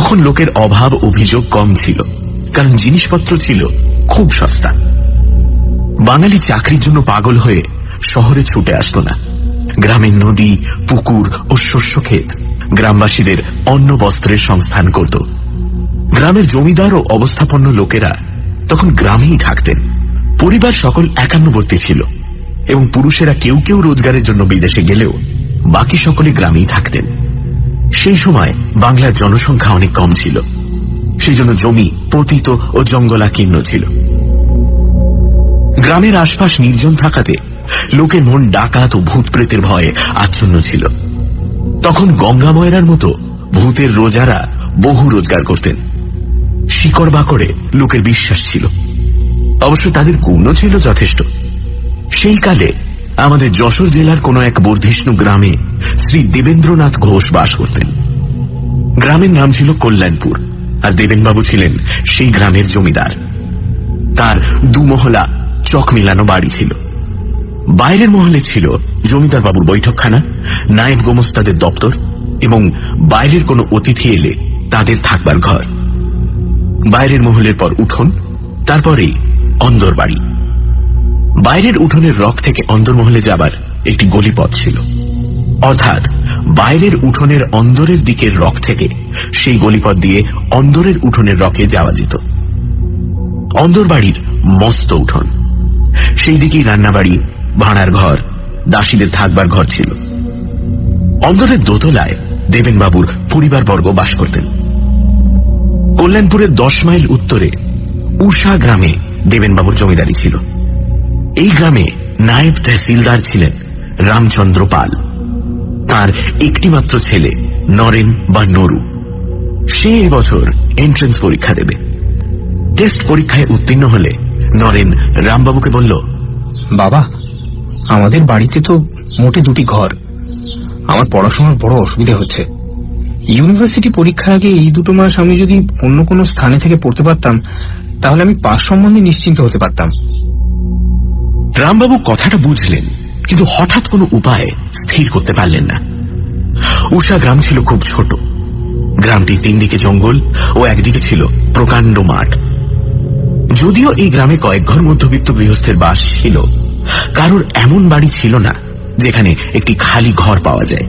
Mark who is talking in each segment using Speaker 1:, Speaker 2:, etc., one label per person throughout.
Speaker 1: তখন লোকের অভাব অভিযোগ কম ছিল, কারণ জিনিসপত্র ছিল খুব সস্তা। বাঙালি চাকরির জন্য পাগল হয়ে শহরে ছুটে আসত না। গ্রামের নদী, পুকুর ও শস্য ক্ষেত গ্রামবাসীদের অন্ন বস্ত্রের সংস্থান করত। গ্রামের জমিদার ও অবস্থাপন্ন লোকেরা তখন গ্রামেই থাকতেন। পরিবার সকল একান্নবর্তী ছিল এবং পুরুষেরা কেউ কেউ রোজগারের জন্য বিদেশে গেলেও বাকি সকলে গ্রামেই থাকতেন। সেই সময় বাংলার জনসংখ্যা অনেক কম ছিল, সেই জন্য জমি পতিত ও জঙ্গলাকীর্ণ ছিল। গ্রামের আশপাশ নির্জন থাকাতে লোকের মন ডাকাত ও ভূত প্রেতের ভয়ে আচ্ছন্ন ছিল। তখন গঙ্গা ময়রার মতো ভূতের রোজারা বহু রোজগার করতেন। শিকড় বাকড়ে লোকের বিশ্বাস ছিল, অবশ্য তাদের গুণও ছিল যথেষ্ট। সেই কালে আমাদের যশোর জেলার কোন এক বর্ধিষ্ণু গ্রামে শ্রী দেবেন্দ্রনাথ ঘোষ বাস করতেন। গ্রামের নাম ছিল কল্যাণপুর, আর দেবেনবাবু ছিলেন সেই গ্রামের জমিদার। তার দুমহলা চক মিলানো বাড়ি ছিল। বাইরের মহলে ছিল জমিদার বাবুর বৈঠকখানা, নায়েব গোমস্তাদের দপ্তর এবং বাইরের কোনো অতিথি এলে তাদের থাকবার ঘর। বাইরের মহলের পর উঠোন, তারপরেই অন্দর বাড়ি। বাইরের উঠোনের রক থেকে অন্দরমহলে যাবার একটি গলিপথ ছিল, অর্থাৎ বাইরের উঠোনের অন্দরের দিকের রক থেকে সেই গলিপথ দিয়ে অন্দরের উঠোনের রকে যাওয়া যেত। অন্দর বাড়ির মস্ত উঠোন, সেই দিকেই রান্নাবাড়ি, ভাড়ার ঘর, দাসীদের থাকবার ঘর ছিল। অন্দরের দোতলায় দেবেনবাবুর পরিবারবর্গ বাস করতেন। কল্যাণপুরের 10 মাইল উত্তরে উষা গ্রামে দেবেনবাবুর জমিদারি ছিল। এই গ্রামে নায়েব তহসিলদার ছিলেন রামচন্দ্র পাল। তার একটি মাত্র ছেলে নরেন বা নরু। সে এবছর এন্ট্রান্স পরীক্ষা দেবে। টেস্ট পরীক্ষায় উত্তীর্ণ হলে নরেন রামবাবুকে বলল,
Speaker 2: বাবা, আমাদের বাড়িতে তো মোটে 2টি ঘর। আমার পড়াশোনার বড় অসুবিধা হচ্ছে। ইউনিভার্সিটি পরীক্ষা আগে এই 2 মাস আমি যদি অন্য কোনো স্থানে থেকে পড়তে পারতাম, তাহলে আমি পাস সম্বন্ধে নিশ্চিন্ত হতে পারতাম।
Speaker 1: রামবাবু কথাটা বুঝলেন, কিন্তু হঠাৎ কোনো উপায়ে স্থির করতে পারলেন না। উষা গ্রাম ছিল খুব ছোট। গ্রামটি 3 দিকে জঙ্গল ও একদিকে ছিল প্রকাণ্ড মাঠ। যদিও এই গ্রামে কয়েক ঘর মধ্যবিত্ত গৃহস্থের বাস ছিল, কারোর এমন বাড়ি ছিল না যেখানে একটি খালি ঘর পাওয়া যায়।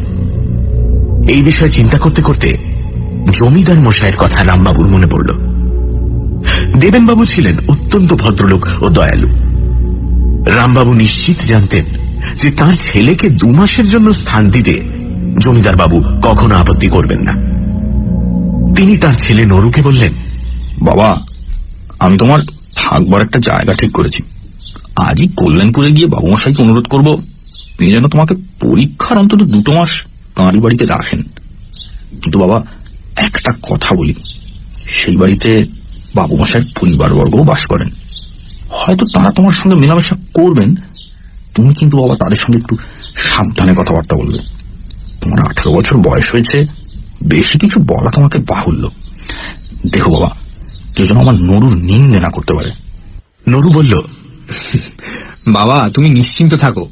Speaker 1: এই বিষয়ে চিন্তা করতে করতে জমিদার মশাইয়ের কথা রামবাবুর মনে পড়ল। দেবেনবাবু ছিলেন অত্যন্ত ভদ্রলোক ও দয়ালু। রামবাবু নিশ্চিত জানতেন যে তার ছেলেকে 2 মাসের জন্য স্থান দিতে জমিদার বাবু কখনো আপত্তি করবেন না। তিনি তার ছেলে নরুকে বললেন,
Speaker 3: বাবা, আমি তোমার থাকবার একটা জায়গা ঠিক করেছি। আজই কল্যাণপুরে গিয়ে বাবুমশাইকে অনুরোধ করব তিনি যেন তোমাকে পরীক্ষার অন্তত 2 মাস তাঁরই বাড়িতে রাখেন। কিন্তু বাবা, একটা কথা বলি, সেই বাড়িতে বাবুমশাইয়ের পরিবারবর্গও বাস করেন। হয়তো তারা তোমার সঙ্গে মেলামেশা করবেন, তুমি কিন্তু বাবা তাদের সঙ্গে একটু সাবধানে কথাবার্তা বলবে। তোমার 18 বছর বয়স হয়েছে, বেশি কিছু বলা তোমাকে বাহুল্য। দেখো বাবা, কেউ যেন আমার নরুর নিন্দে না করতে পারে।
Speaker 1: নরু বলল,
Speaker 2: বাবা, তুমি নিশ্চিন্ত থাকো।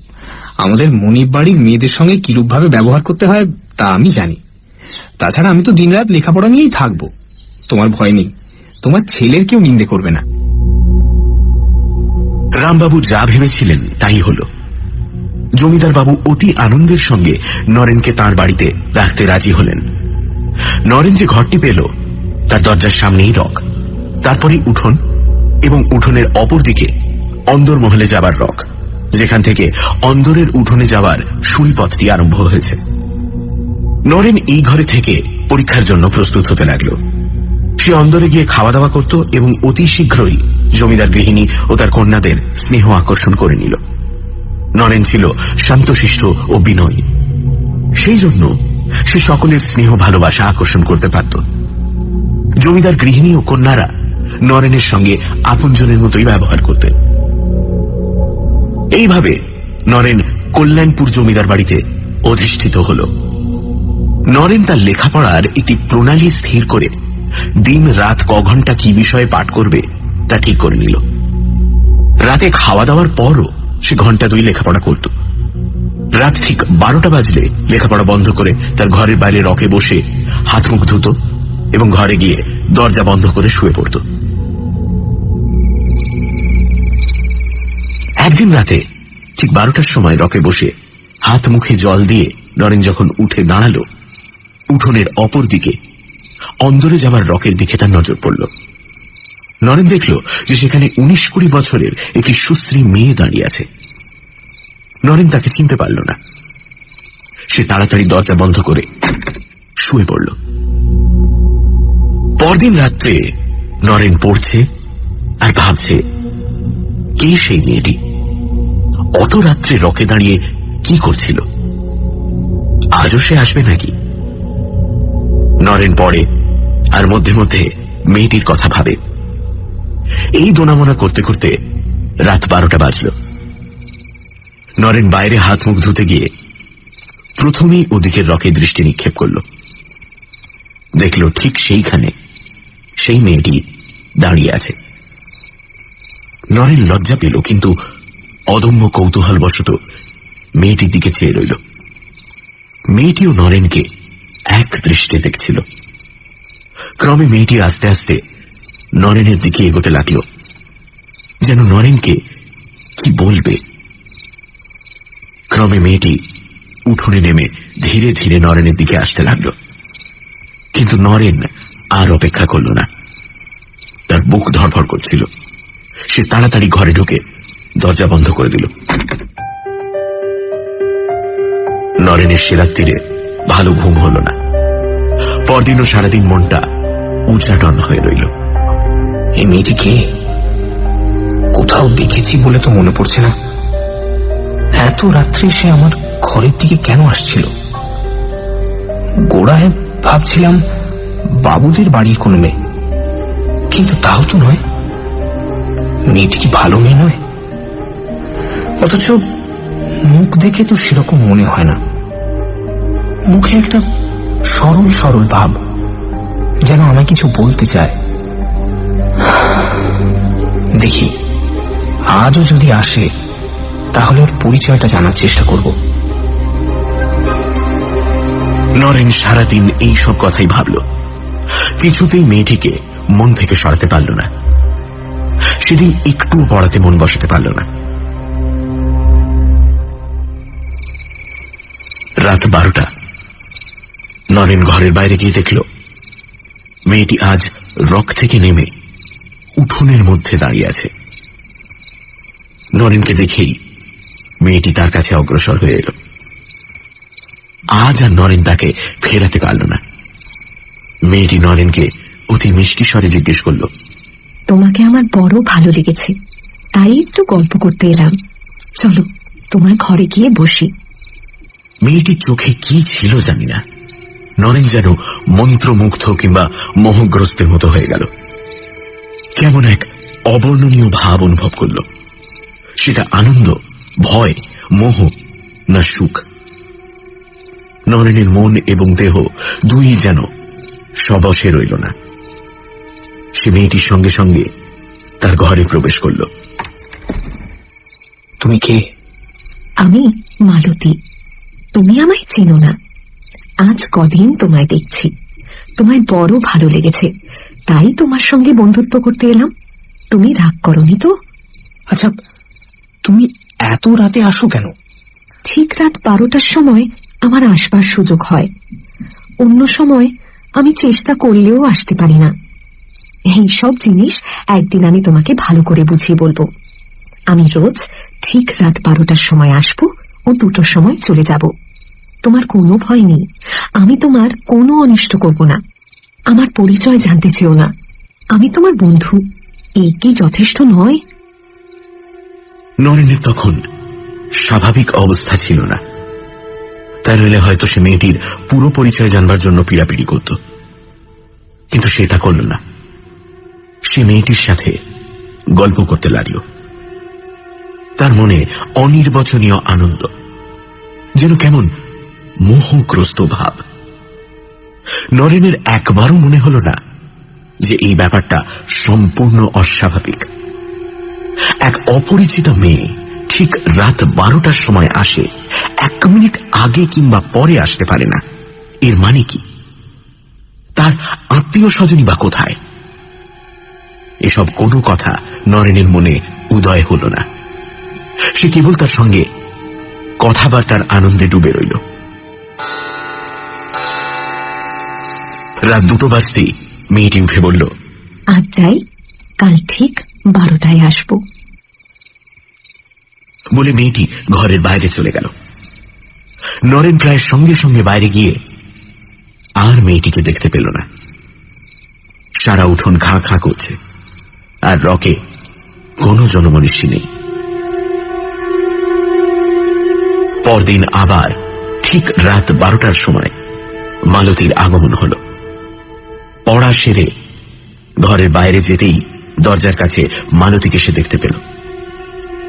Speaker 2: আমাদের মনিব বাড়ির মেয়েদের সঙ্গে কিরূপভাবে ব্যবহার করতে হয় তা আমি জানি। তাছাড়া আমি তো দিনরাত লেখাপড়া নিয়েই থাকবো। তোমার ভয় নেই, তোমার ছেলের কেউ নিন্দে করবে না।
Speaker 1: রামবাবু যা ভেবেছিলেন তাই হল। জমিদার বাবু অতি আনন্দের সঙ্গে নরেনকে তাঁর বাড়িতে রাখতে রাজি হলেন। নরেন যে ঘরটি পেল তার দরজার সামনেই রক, তারপরেই উঠোন এবং উঠোনের অপর দিকে অন্দরমহলে যাবার রক, যেখান থেকে অন্দরের উঠোনে যাওয়ার সুড়িপথটি আরম্ভ হয়েছে। নরেন এই ঘরে থেকে পরীক্ষার জন্য প্রস্তুত হতে লাগল। সে অন্দরে গিয়ে খাওয়া দাওয়া করত এবং অতি শীঘ্রই জমিদার গৃহিণী ও তার কন্যাদের স্নেহ আকর্ষণ করে নিল। নরেন ছিল শান্তশিষ্ট ও বিনয়ী, সেই জন্য সে সকলের স্নেহ ভালোবাসা আকর্ষণ করতে পারত। জমিদার গৃহিণী ও কন্যারা নরেনের সঙ্গে আপনজনের মতোই ব্যবহার করতেন। এইভাবে নরেন কল্যাণপুর জমিদার বাড়িতে অধিষ্ঠিত হল। নরেন তার লেখাপড়ার একটি প্রণালী স্থির করে দিন রাত ক ঘন্টা কি বিষয়ে পাঠ করবে তা ঠিক করে নিল। রাতে খাওয়া দাওয়ার পরও সে ঘন্টা 2 লেখাপড়া করত। রাত ঠিক 12টা বাজলে লেখাপড়া বন্ধ করে তার ঘরের বাইরে রকে বসে হাত মুখ ধুত এবং ঘরে গিয়ে দরজা বন্ধ করে শুয়ে পড়ত। একদিন রাতে ঠিক 12টার সময় রকে বসে হাত মুখে জল দিয়ে নরেন যখন উঠে দাঁড়ালো, উঠোনের অপর দিকে অন্দরে যাবার রকের দিকে তার নজর পড়ল। নরেন দেখল যে সেখানে 19-20 বছরের একটি সুশ্রী মেয়ে দাঁড়িয়ে আছে। নরেন তাকে চিনতে পারল না। সে তাড়াতাড়ি দরজা বন্ধ করে শুয়ে পড়ল। পরদিন রাত্রে নরেন পড়ছে আর ভাবছে, কে সেই মেয়েটি? অত রাত্রে রকে দাঁড়িয়ে কি করছিল? আজও সে আসবে নাকি? নরেন পড়ে আর মধ্যে মধ্যে মেয়েটির কথা ভাবে। এই দোনামোনা করতে করতে রাত 12টা বাজল। নরেন বাইরে হাত মুখ ধুতে গিয়ে প্রথমেই ওদিকের রকে দৃষ্টি নিক্ষেপ করল। দেখল ঠিক সেইখানে সেই মেয়েটি দাঁড়িয়ে আছে। নরেন লজ্জা পেল, কিন্তু অদম্য কৌতূহলবশত মেয়েটির দিকে চেয়ে রইল। মেয়েটিও নরেনকে এক দৃষ্টে দেখছিল। ক্রমে মেয়েটি আস্তে আস্তে নরেনের দিকে এগোতে লাগল, যেন নরেনকে কি বলবে। ক্রমে মেয়েটি উঠোনে নেমে ধীরে ধীরে নরেনের দিকে আসতে লাগল, কিন্তু নরেন আর অপেক্ষা করল না। তার বুক ধড়ফড় করছিল। সে তাড়াতাড়ি ঘরে ঢুকে দরজা বন্ধ করে দিল। নরেনের সে রাত্রিরে ভালো ঘুম হল না। পরদিনও সারাদিন মনটা উচাটন হয়ে রইল।
Speaker 2: এই মেয়েটি কে? কোথাও দেখেছি বলে তো মনে পড়ছে না। এত রাত্রে সে আমার ঘরের দিকে কেন আসছিল? গোড়ায় ভাবছিলাম বাবুদের বাড়ির কোনো মেয়ে, কিন্তু তাও তো নয়। মেয়েটি কি ভালো মেয়ে নয়? অথচ মুখ দেখে তো সেরকম মনে হয় না। মুখে একটা সরল সরল ভাব, যেন আমায় কিছু বলতে চায়। দেখি আজও যদি আসে তাহলে ওর পরিচয়টা জানার চেষ্টা করব।
Speaker 1: নরেন সারাদিন এই সব কথাই ভাবল। কিছুতেই মেয়েটিকে মন থেকে সরাতে পারল না। সেদিন একটু পড়াতে মন বসাতে পারল না। রাত 12টা। নরেন ঘরের বাইরে গিয়ে দেখল মেয়েটি আজ রক থেকে নেমে উঠোনের মধ্যে দাঁড়িয়ে আছে। নরেনকে দেখেই মেয়েটি তার কাছে অগ্রসর হয়ে এল। আজ আর নরেন তাকে ফেরাতে পারল না। মেয়েটি নরেনকে অতি মিষ্টি স্বরে জিজ্ঞেস করল,
Speaker 4: তোমাকে আমার বড় ভালো লেগেছে, তাই একটু গল্প করতে এলাম। চলো তোমার ঘরে গিয়ে বসি।
Speaker 1: মেয়েটির চোখে কি ছিল জানি না। নরেন যেন মন্ত্রমুগ্ধ কিংবা মোহগ্রস্তের মতো হয়ে গেল। কেমন এক অবর্ণনীয় ভাব অনুভব করল। সেটা আনন্দ, ভয়, মোহ না সুখ? নরেনের মন এবং দেহ দুই যেন সবশে রইল না। সে মেয়েটির সঙ্গে সঙ্গে তার ঘরে প্রবেশ করল।
Speaker 2: তুমি কে?
Speaker 4: আমি মালতী। তুমি আমায় চেনো না। আজ কদিন তোমায় দেখছি, তোমায় বড় ভালো লেগেছে, তাই তোমার সঙ্গে বন্ধুত্ব করতে এলাম। তুমি রাগ করনি তো?
Speaker 2: আচ্ছা, তুমি এত রাতে আসো কেন?
Speaker 4: ঠিক রাত 12টার সময় আমার আসবার সুযোগ হয়। অন্য সময় আমি চেষ্টা করলেও আসতে পারি না। এই সব জিনিস একদিন আমি তোমাকে ভালো করে বুঝিয়ে বলবো। আমি রোজ ঠিক রাত 12টার সময় আসবো ও 2টোর সময় চলে যাব। তোমার কোনো ভয় নেই। আমি তোমার কোনো অনিষ্ট করব না। আমার পরিচয় জানতে চেও না। আমি তোমার বন্ধু। এই কি যথেষ্ট নয়?
Speaker 1: নরেনের তখন স্বাভাবিক অবস্থা ছিল না। তাই নইলে হয়তো সে মেয়েটির পুরো পরিচয় জানবার জন্য পিড়াপিড়ি করত, কিন্তু সেটা করল না। সে মেয়েটির সাথে গল্প করতে লাগল। তার মনে অনির্বচনীয় আনন্দ, যেন কেমন মোহগ্রস্ত ভাব। নরেনের একবারও মনে হল না যে এই ব্যাপারটা সম্পূর্ণ অস্বাভাবিক। এক অপরিচিত মেয়ে ঠিক রাত 12টার সময় আসে, 1 মিনিট আগে কিংবা পরে আসতে পারে না। এর মানে কি? তার আত্মীয় স্বজনই বা কোথায়? এসব কোনো কথা নরেনের মনে উদয় হল না। সে কেবল তার সঙ্গে কথাবার্তার আনন্দে ডুবে রইল। রাত 2টো বাজতেই মেয়েটি উঠে বলল,
Speaker 4: আজ যাই, কাল ঠিক 12টায় আসবো।
Speaker 1: বলে মেয়েটি ঘরের বাইরে চলে গেল। নরেন প্রায় সঙ্গে সঙ্গে বাইরে গিয়ে আর মেয়েটিকে দেখতে পেল না। সারা উঠোন খাঁ খাঁ করছে, আর রকে কোনো জনমনীষী নেই। পরদিন আবার ঠিক রাত 12টার সময় মালতীর আগমন হল। পড়া সেরে ঘরের বাইরে যেতেই দরজার কাছে মালতীকে সে দেখতে পেল।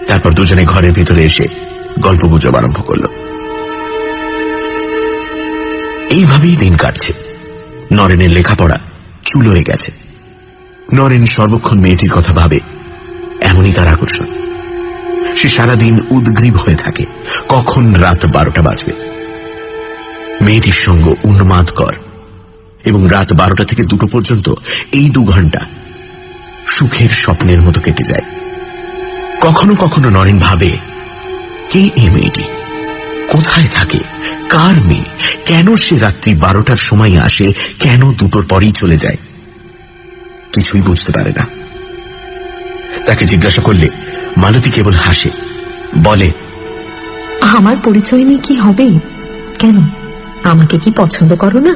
Speaker 1: তারপর দুজনে ঘরের ভিতরে এসে গল্প গুজব আরম্ভ করল। এইভাবেই দিন কাটছে। নরেনের লেখাপড়া চুলোয় গেছে। নরেন সর্বক্ষণ মেয়েটির কথা ভাবে, এমনই তার আকর্ষণ। সে সারাদিন উদ্গ্রীব হয়ে থাকে কখন রাত 12টা বাজবে। মেয়েটির সঙ্গ উন্মাদকর, এবং রাত 12টা থেকে 2টো পর্যন্ত এই 2 ঘন্টা সুখের স্বপ্নের মতো কেটে যায়। কখনো কখনো নরেন ভাবে, কে এই মেয়েটি, কোথায় থাকে, কার মেয়ে, কেন সে রাত্রি 12টার সময় আসে, কেন 2টোর পরেই চলে যায়? কিছুই বুঝতে পারে না। তাকে জিজ্ঞাসা করলে মালতী কেবল হাসে, বলে,
Speaker 4: আমার পরিচয় নিয়ে কি হবে? কেন, আমাকে কি পছন্দ করো না?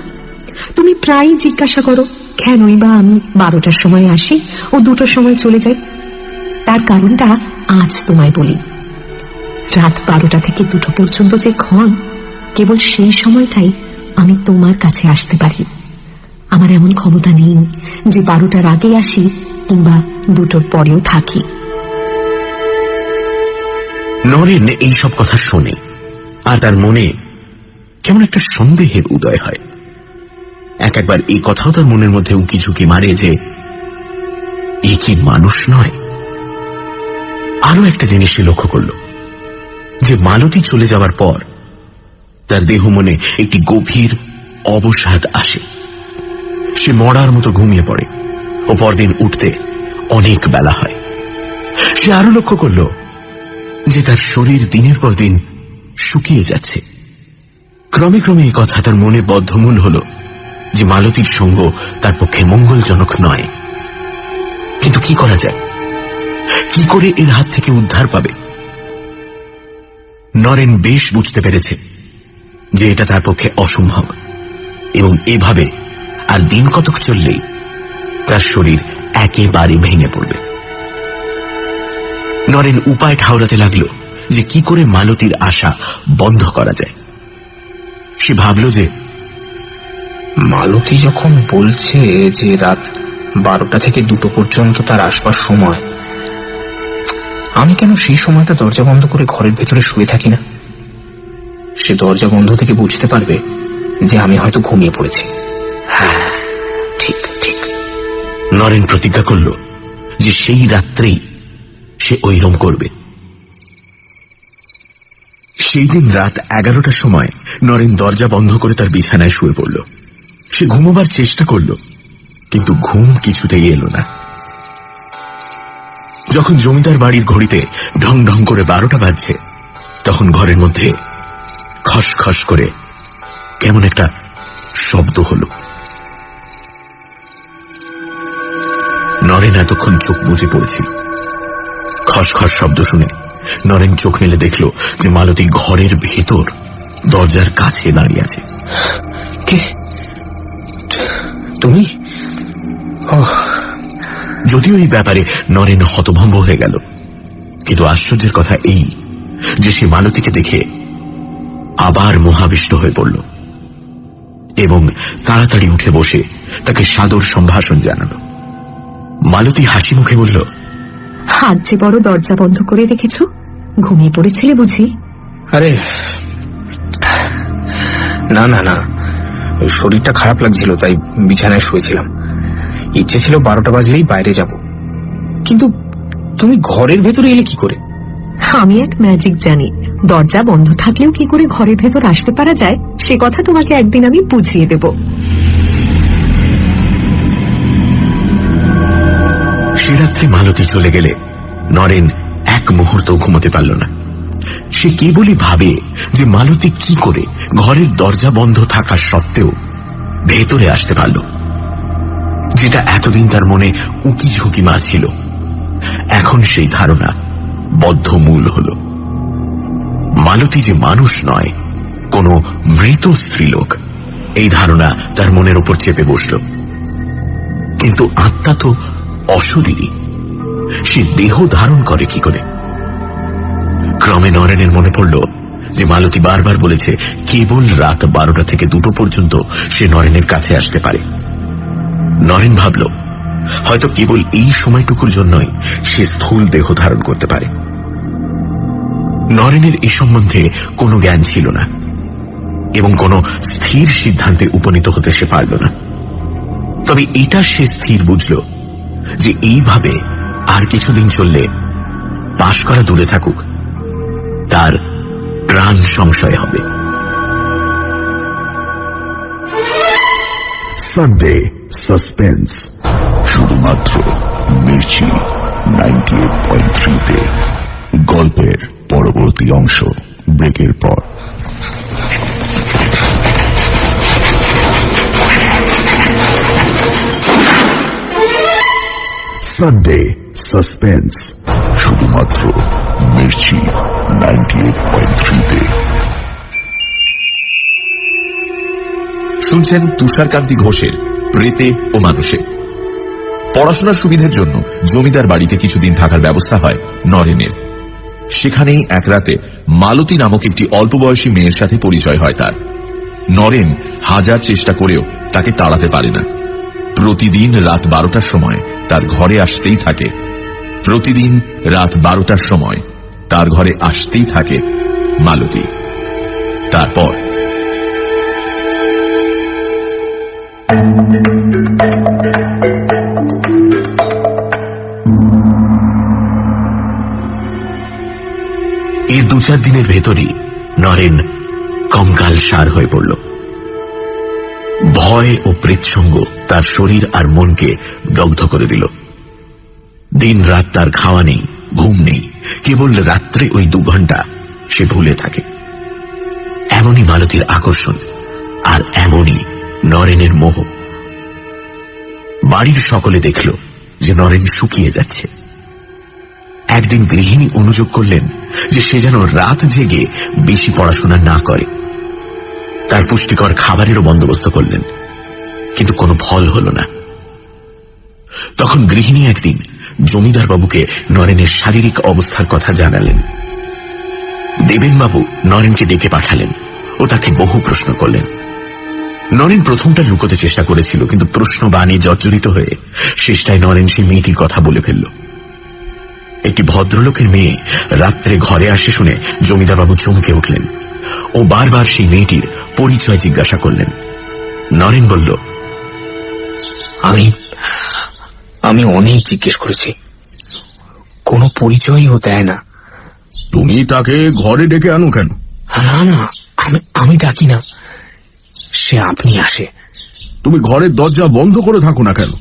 Speaker 4: তুমি প্রায়ই জিজ্ঞাসা করো কেনই বা আমি 12টার সময় আসি ও 2টোর সময় চলে যাই। তার কারণটা আজ তোমায় বলি। রাত 12টা থেকে 2টো পর্যন্ত যে ক্ষণ, কেবল সেই সময়টাই আমি তোমার কাছে আসতে পারি। আমার এমন ক্ষমতা নেই যে 12টার আগে আসি কিংবা 2টোর পরেও থাকি।
Speaker 1: নরেন এইসব কথা শোনে, আর তার মনে কেমন একটা সন্দেহের উদয় হয়। একবার এই কথাও তার মনের মধ্যে উঁকি ঝুঁকি মারে যে এ কি মানুষ নয়? আরো একটা জিনিস সে লক্ষ্য করল, যে মালতী চলে যাওয়ার পর তার দেহ মনে একটি গভীর অবসাদ আসে। সে মরার মতো ঘুমিয়ে পড়ে ও পরদিন উঠতে অনেক বেলা হয়। সে আরো লক্ষ্য করল যে তার শরীর দিনের পর দিন শুকিয়ে যাচ্ছে। ক্রমে ক্রমে এই কথা তার মনে বদ্ধমূল হল যে মালতীর সঙ্গ তার পক্ষে মঙ্গলজনক নয়। কিন্তু কি করা যায়? কি করে এর হাত থেকে উদ্ধার পাবে? নরেন বেশ বুঝতে পেরেছে যে এটা তার পক্ষে অসম্ভব, এবং এভাবে আর দিন কতক চললেই তার শরীর একেবারে ভেঙে পড়বে। নরেন উপায় ঠাউরাতে লাগলো যে কি করে মালতীর আশা বন্ধ করা যায়। সে ভাবল যে
Speaker 2: মালতী যখন বলছে যে রাত 12টা থেকে 2টো পর্যন্ত তার আসবার সময়, আমি কেন সেই সময়টা দরজা বন্ধ করে ঘরের ভেতরে শুয়ে থাকি না? সে দরজা বন্ধ থেকে বুঝতে পারবে যে আমি হয়তো ঘুমিয়ে পড়েছি। হ্যাঁ, ঠিক ঠিক।
Speaker 1: নরেন প্রতিজ্ঞা করল যে সেই রাত্রেই সে ঐরকম করবে। সেই দিন রাত 11টার সময় নরেন দরজা বন্ধ করে তার বিছানায় শুয়ে পড়ল। সে ঘুমোবার চেষ্টা করল, কিন্তু ঘুম কিছুতেই এলো না। যখন জমিদার বাড়ির ঘড়িতে ঢং ঢং করে 12টা বাজছে, তখন ঘরের মধ্যে খসখস করে কেমন একটা শব্দ হল। নরেন এতক্ষণ চোখ বুজে পড়েছিল। খসখস শব্দ শুনে নরেন চোখ মেলে দেখল যে মালতী ঘরের ভেতর দরজার কাছে দাঁড়িয়ে আছে।
Speaker 2: কে তুমি?
Speaker 1: যদিও এই ব্যাপারে নরেন হতভম্ব হয়ে গেল, কিন্তু আশ্চর্যের কথা এই যে সে মালতীকে দেখে আবার মোহাবিষ্ট হয়ে পড়ল এবং তাড়াতাড়ি উঠে বসে তাকে সাদর সম্ভাষণ জানালো। মালতী হাসি মুখে বলল,
Speaker 4: আজ যে বড় দরজা বন্ধ করে রেখেছ, ঘুমিয়ে পড়েছিলে বুঝি?
Speaker 2: আরে না না না, শরীরটা খারাপ লাগছিল তাই বিছানায় শুয়েছিলাম। ইচ্ছে ছিল 12টা বাজলেই বাইরে যাব, কিন্তু তুমি ঘরের ভেতরে এলে কি করে?
Speaker 4: আমি এক ম্যাজিক জানি। দরজা বন্ধ থাকলেও কি করে ঘরের ভেতর আসতে পারা যায় সে কথা তোমাকে একদিন আমি বুঝিয়ে দেব।
Speaker 1: রাত্রি মালতী চলে গেলে নরেন এক মুহূর্ত ঘুমোতে পারল না। সে কেবলই ভাবে যে মালতী কি করে ঘরের দরজা বন্ধ থাকা সত্ত্বেও ভেতরে আসতে পারল, যেটা এতদিন তার মনে উকি ঝুঁকি মারছিল। এখন সেই ধারণা বদ্ধমূল হল। মালতী যে মানুষ নয়, কোনো মৃত স্ত্রীলোক, এই ধারণা তার মনের উপর চেপে বসল। কিন্তু আত্মা তো অশরীরী, সে দেহ ধারণ করে কি করে? ক্রমে নরেনের মনে পড়ল যে মালতী বারবার বলেছে কেবল রাত 12টা থেকে 2টো পর্যন্ত সে নরেনের কাছে আসতে পারে। নরেন ভাবল হয়তো কেবল এই সময়টুকুর জন্যই সে স্থূল দেহ ধারণ করতে পারে। নরেনের এ সম্বন্ধে কোনো জ্ঞান ছিল না এবং কোনো স্থির সিদ্ধান্তে উপনীত হতে সে পারল না। তবে এটা সে স্থির বুঝল যে এইভাবে আর কিছুদিন চললে, পাশ করা দূরে থাকুক, তার প্রাণ সংশয় হবে।
Speaker 5: সানডে সাসপেন্স শুধুমাত্র মির্চি 98.3-তে। গল্পের পরবর্তী অংশ ব্রেকের পর। সানডে সাসপেন্স শুধুমাত্র মির্চি 98.3-তে।
Speaker 6: শুনছেন তুষারকান্তি ঘোষের প্রেতে ও মানুষে। পড়াশোনার সুবিধার জন্য জমিদার বাড়িতে কিছুদিন থাকার ব্যবস্থা হয় নরেনের। সেখানেই এক রাতে মালতী নামক একটি অল্প বয়সী মেয়ের সাথে পরিচয় হয় তার। নরেন হাজার চেষ্টা করেও তাকে তাড়াতে পারে না। প্রতিদিন রাত 12টার সময় তার ঘরে আসতেই থাকে। প্রতিদিন রাত 12টার সময় তার ঘরে আসতেই থাকে মালতী। তারপর
Speaker 1: এর 2-4 দিনের ভেতরই নরেন কঙ্কাল সার হয়ে পড়ল। ভয় ও প্রেতসঙ্গ তার শরীর আর মনকে দগ্ধ করে দিল। দিন রাত তার খাওয়া নেই, ঘুম নেই, কেবল রাত্রে ওই 2 ঘন্টা সে ভুলে থাকে। এমনই মালতীর আকর্ষণ, আর এমনই নরেনের মোহ। বাড়ির সকলে দেখল যে নরেন শুকিয়ে যাচ্ছে। একদিন গৃহিণী অনুযোগ করলেন যে সে যেন রাত জেগে বেশি পড়াশোনা না করে। তার পুষ্টিকর খাবারেরও বন্দোবস্ত করলেন, কিন্তু কোনো ফল হল না। তখন গৃহিণী একদিন জমিদার বাবুকে নরেনের শারীরিক অবস্থার কথা জানালেন। দেবেনবাবু নরেনকে ডেকে পাঠালেন ও তাকে বহু প্রশ্ন করলেন। নরেন প্রথমটা লুকোতে চেষ্টা করেছিল, কিন্তু প্রশ্ন বাণে জর্জরিত হয়ে শেষটায় নরেন সেই মেয়েটির কথা বলে ফেলল। একটি ভদ্রলোকের মেয়ে রাত্রে ঘরে আসে শুনে জমিদারবাবু চমকে উঠলেন ও বারবার সেই মেয়েটির পরিচয় জিজ্ঞাসা করলেন। নরেন বলল,
Speaker 2: আমি অনেক জিজ্ঞেস করেছি, কোনো পরিচয়ই ও দেয় না।
Speaker 3: তুমি তাকে ঘরে ডেকে আনো কেন?
Speaker 2: না না, আমি ডাকি না, সে আপনি আসে।
Speaker 3: তুমি ঘরের দরজা বন্ধ করে থাকো না কেন?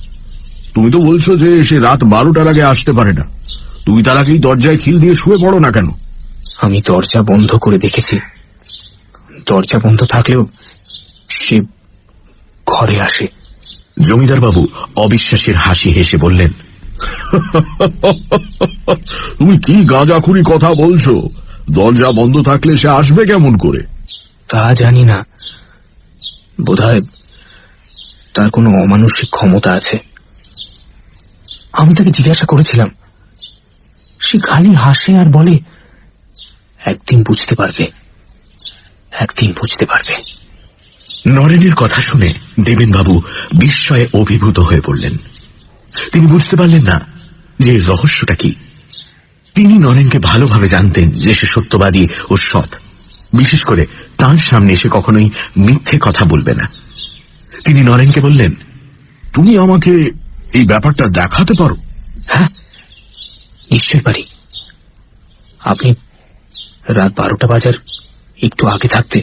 Speaker 3: তুমি তো বলছো যে সে রাত 12টার আগে আসতে পারে না। তুমি তার আগেই দরজায় খিল দিয়ে শুয়ে পড়ো না কেন?
Speaker 2: আমি দরজা বন্ধ করে দেখেছি, দরজা বন্ধ থাকলেও সে ঘরে আসে।
Speaker 1: জমিদারবাবু অবিশ্বাসের হাসি হেসে বললেন,
Speaker 3: তুমি কি গাঁজাখুরি কথা বলছো? দরজা বন্ধ থাকলে সে আসবে কেমন করে?
Speaker 2: তা জানি না, বোধহয় তার কোনো অমানসিক ক্ষমতা আছে। আমি তাকে জিজ্ঞাসা করেছিলাম, সে খালি হাসে আর বলে, একদিন বুঝতে পারবে, একদিন বুঝতে পারবে।
Speaker 1: নরেনের কথা শুনে দেবেনবাবু বিস্ময়ে অভিভূত হয়ে পড়লেন। তিনি বুঝতে পারলেন না যে রহস্যটা কি। তিনি নরেনকে ভালোভাবে জানতেন যে সে সত্যবাদী ও সৎ। বিশেষ করে তার সামনে সে কখনোই মিথ্যে কথা বলবে না। তিনি নরেনকে বললেন,
Speaker 3: তুমি আমাকে এই ব্যাপারটা দেখাতে পারো?
Speaker 2: হ্যাঁ, নিশ্চয়ই পারি। আপনি রাত 12টা বাজার একটু আগে থাকতে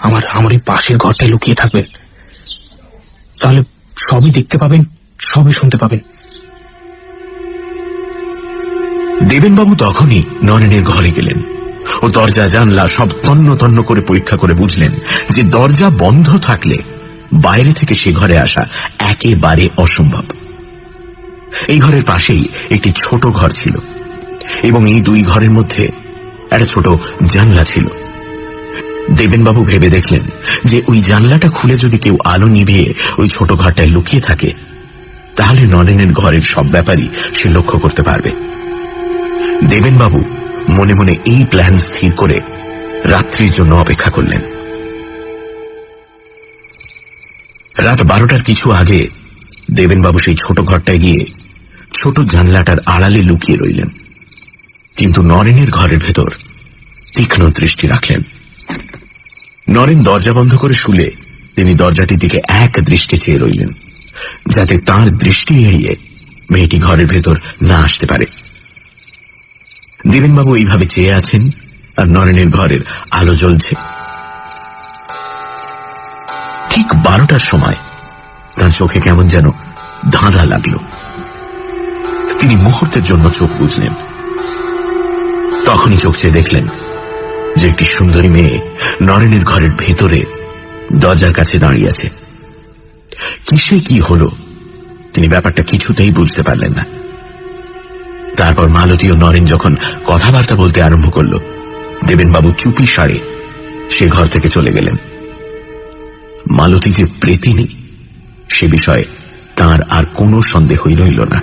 Speaker 2: আমার এই পাশের ঘরটায় লুকিয়ে থাকবেন, তাহলে সবই দেখতে পাবেন, সবই শুনতে পাবেন।
Speaker 1: দেবেনবাবু তখনই নরেনের ঘরে গেলেন ও দরজা জানলা সব তন্ন তন্ন করে পরীক্ষা করে বুঝলেন যে দরজা বন্ধ থাকলে বাইরে থেকে সে ঘরে আসা একেবারে অসম্ভব। এই ঘরের পাশেই একটি ছোট ঘর ছিল এবং এই দুই ঘরের মধ্যে একটা ছোট জানলা ছিল। দেবেনবাবু ভেবে দেখলেন যে ওই জানলাটা খুলে যদি কেউ আলো নিভিয়ে ওই ছোট ঘরটায় লুকিয়ে থাকে তাহলে নরেনের ঘরের সব ব্যাপারই সে লক্ষ্য করতে পারবে। দেবেনবাবু মনে মনে এই প্ল্যান স্থির করে রাত্রির জন্য অপেক্ষা করলেন। রাত 12টার কিছু আগে দেবেনবাবু সেই ছোট ঘরটায় গিয়ে ছোট জানলাটার আড়ালে লুকিয়ে রইলেন, কিন্তু নরেনের ঘরের ভেতর তীক্ষ্ণ দৃষ্টি রাখলেন। নরেন দরজা বন্ধ করে শুলে তিনি দরজাটির দিকে এক দৃষ্টি চেয়ে রইলেন, যাতে তার দৃষ্টি এড়িয়ে মেয়েটি ঘরের ভেতর না আসতে পারে। দেবেনবাবু এইভাবে চেয়ে আছেন আর নরেনের ঘরের আলো জ্বলছে। ঠিক 12টার সময় তার চোখে কেমন যেন ধাঁধা লাগলো। তিনি মুহূর্তের জন্য চোখ বুঝলেন। তখনই চোখ চেয়ে দেখলেন যে একটি সুন্দরী মেয়ে নরেনের ঘরের ভেতরে দরজার কাছে দাঁড়িয়ে আছে। কিসে কি হলো তিনি ব্যাপারটা কিছুতেই বুঝতে পারলেন না। তারপর মালতী ও নরেন যখন কথাবার্তা বলতে আরম্ভ করল, দেবেনবাবু চুপি সারে সে ঘর থেকে চলে গেলেন। মালতী যে প্রেতিনী সে বিষয়ে তার আর কোনো সন্দেহই রইল না।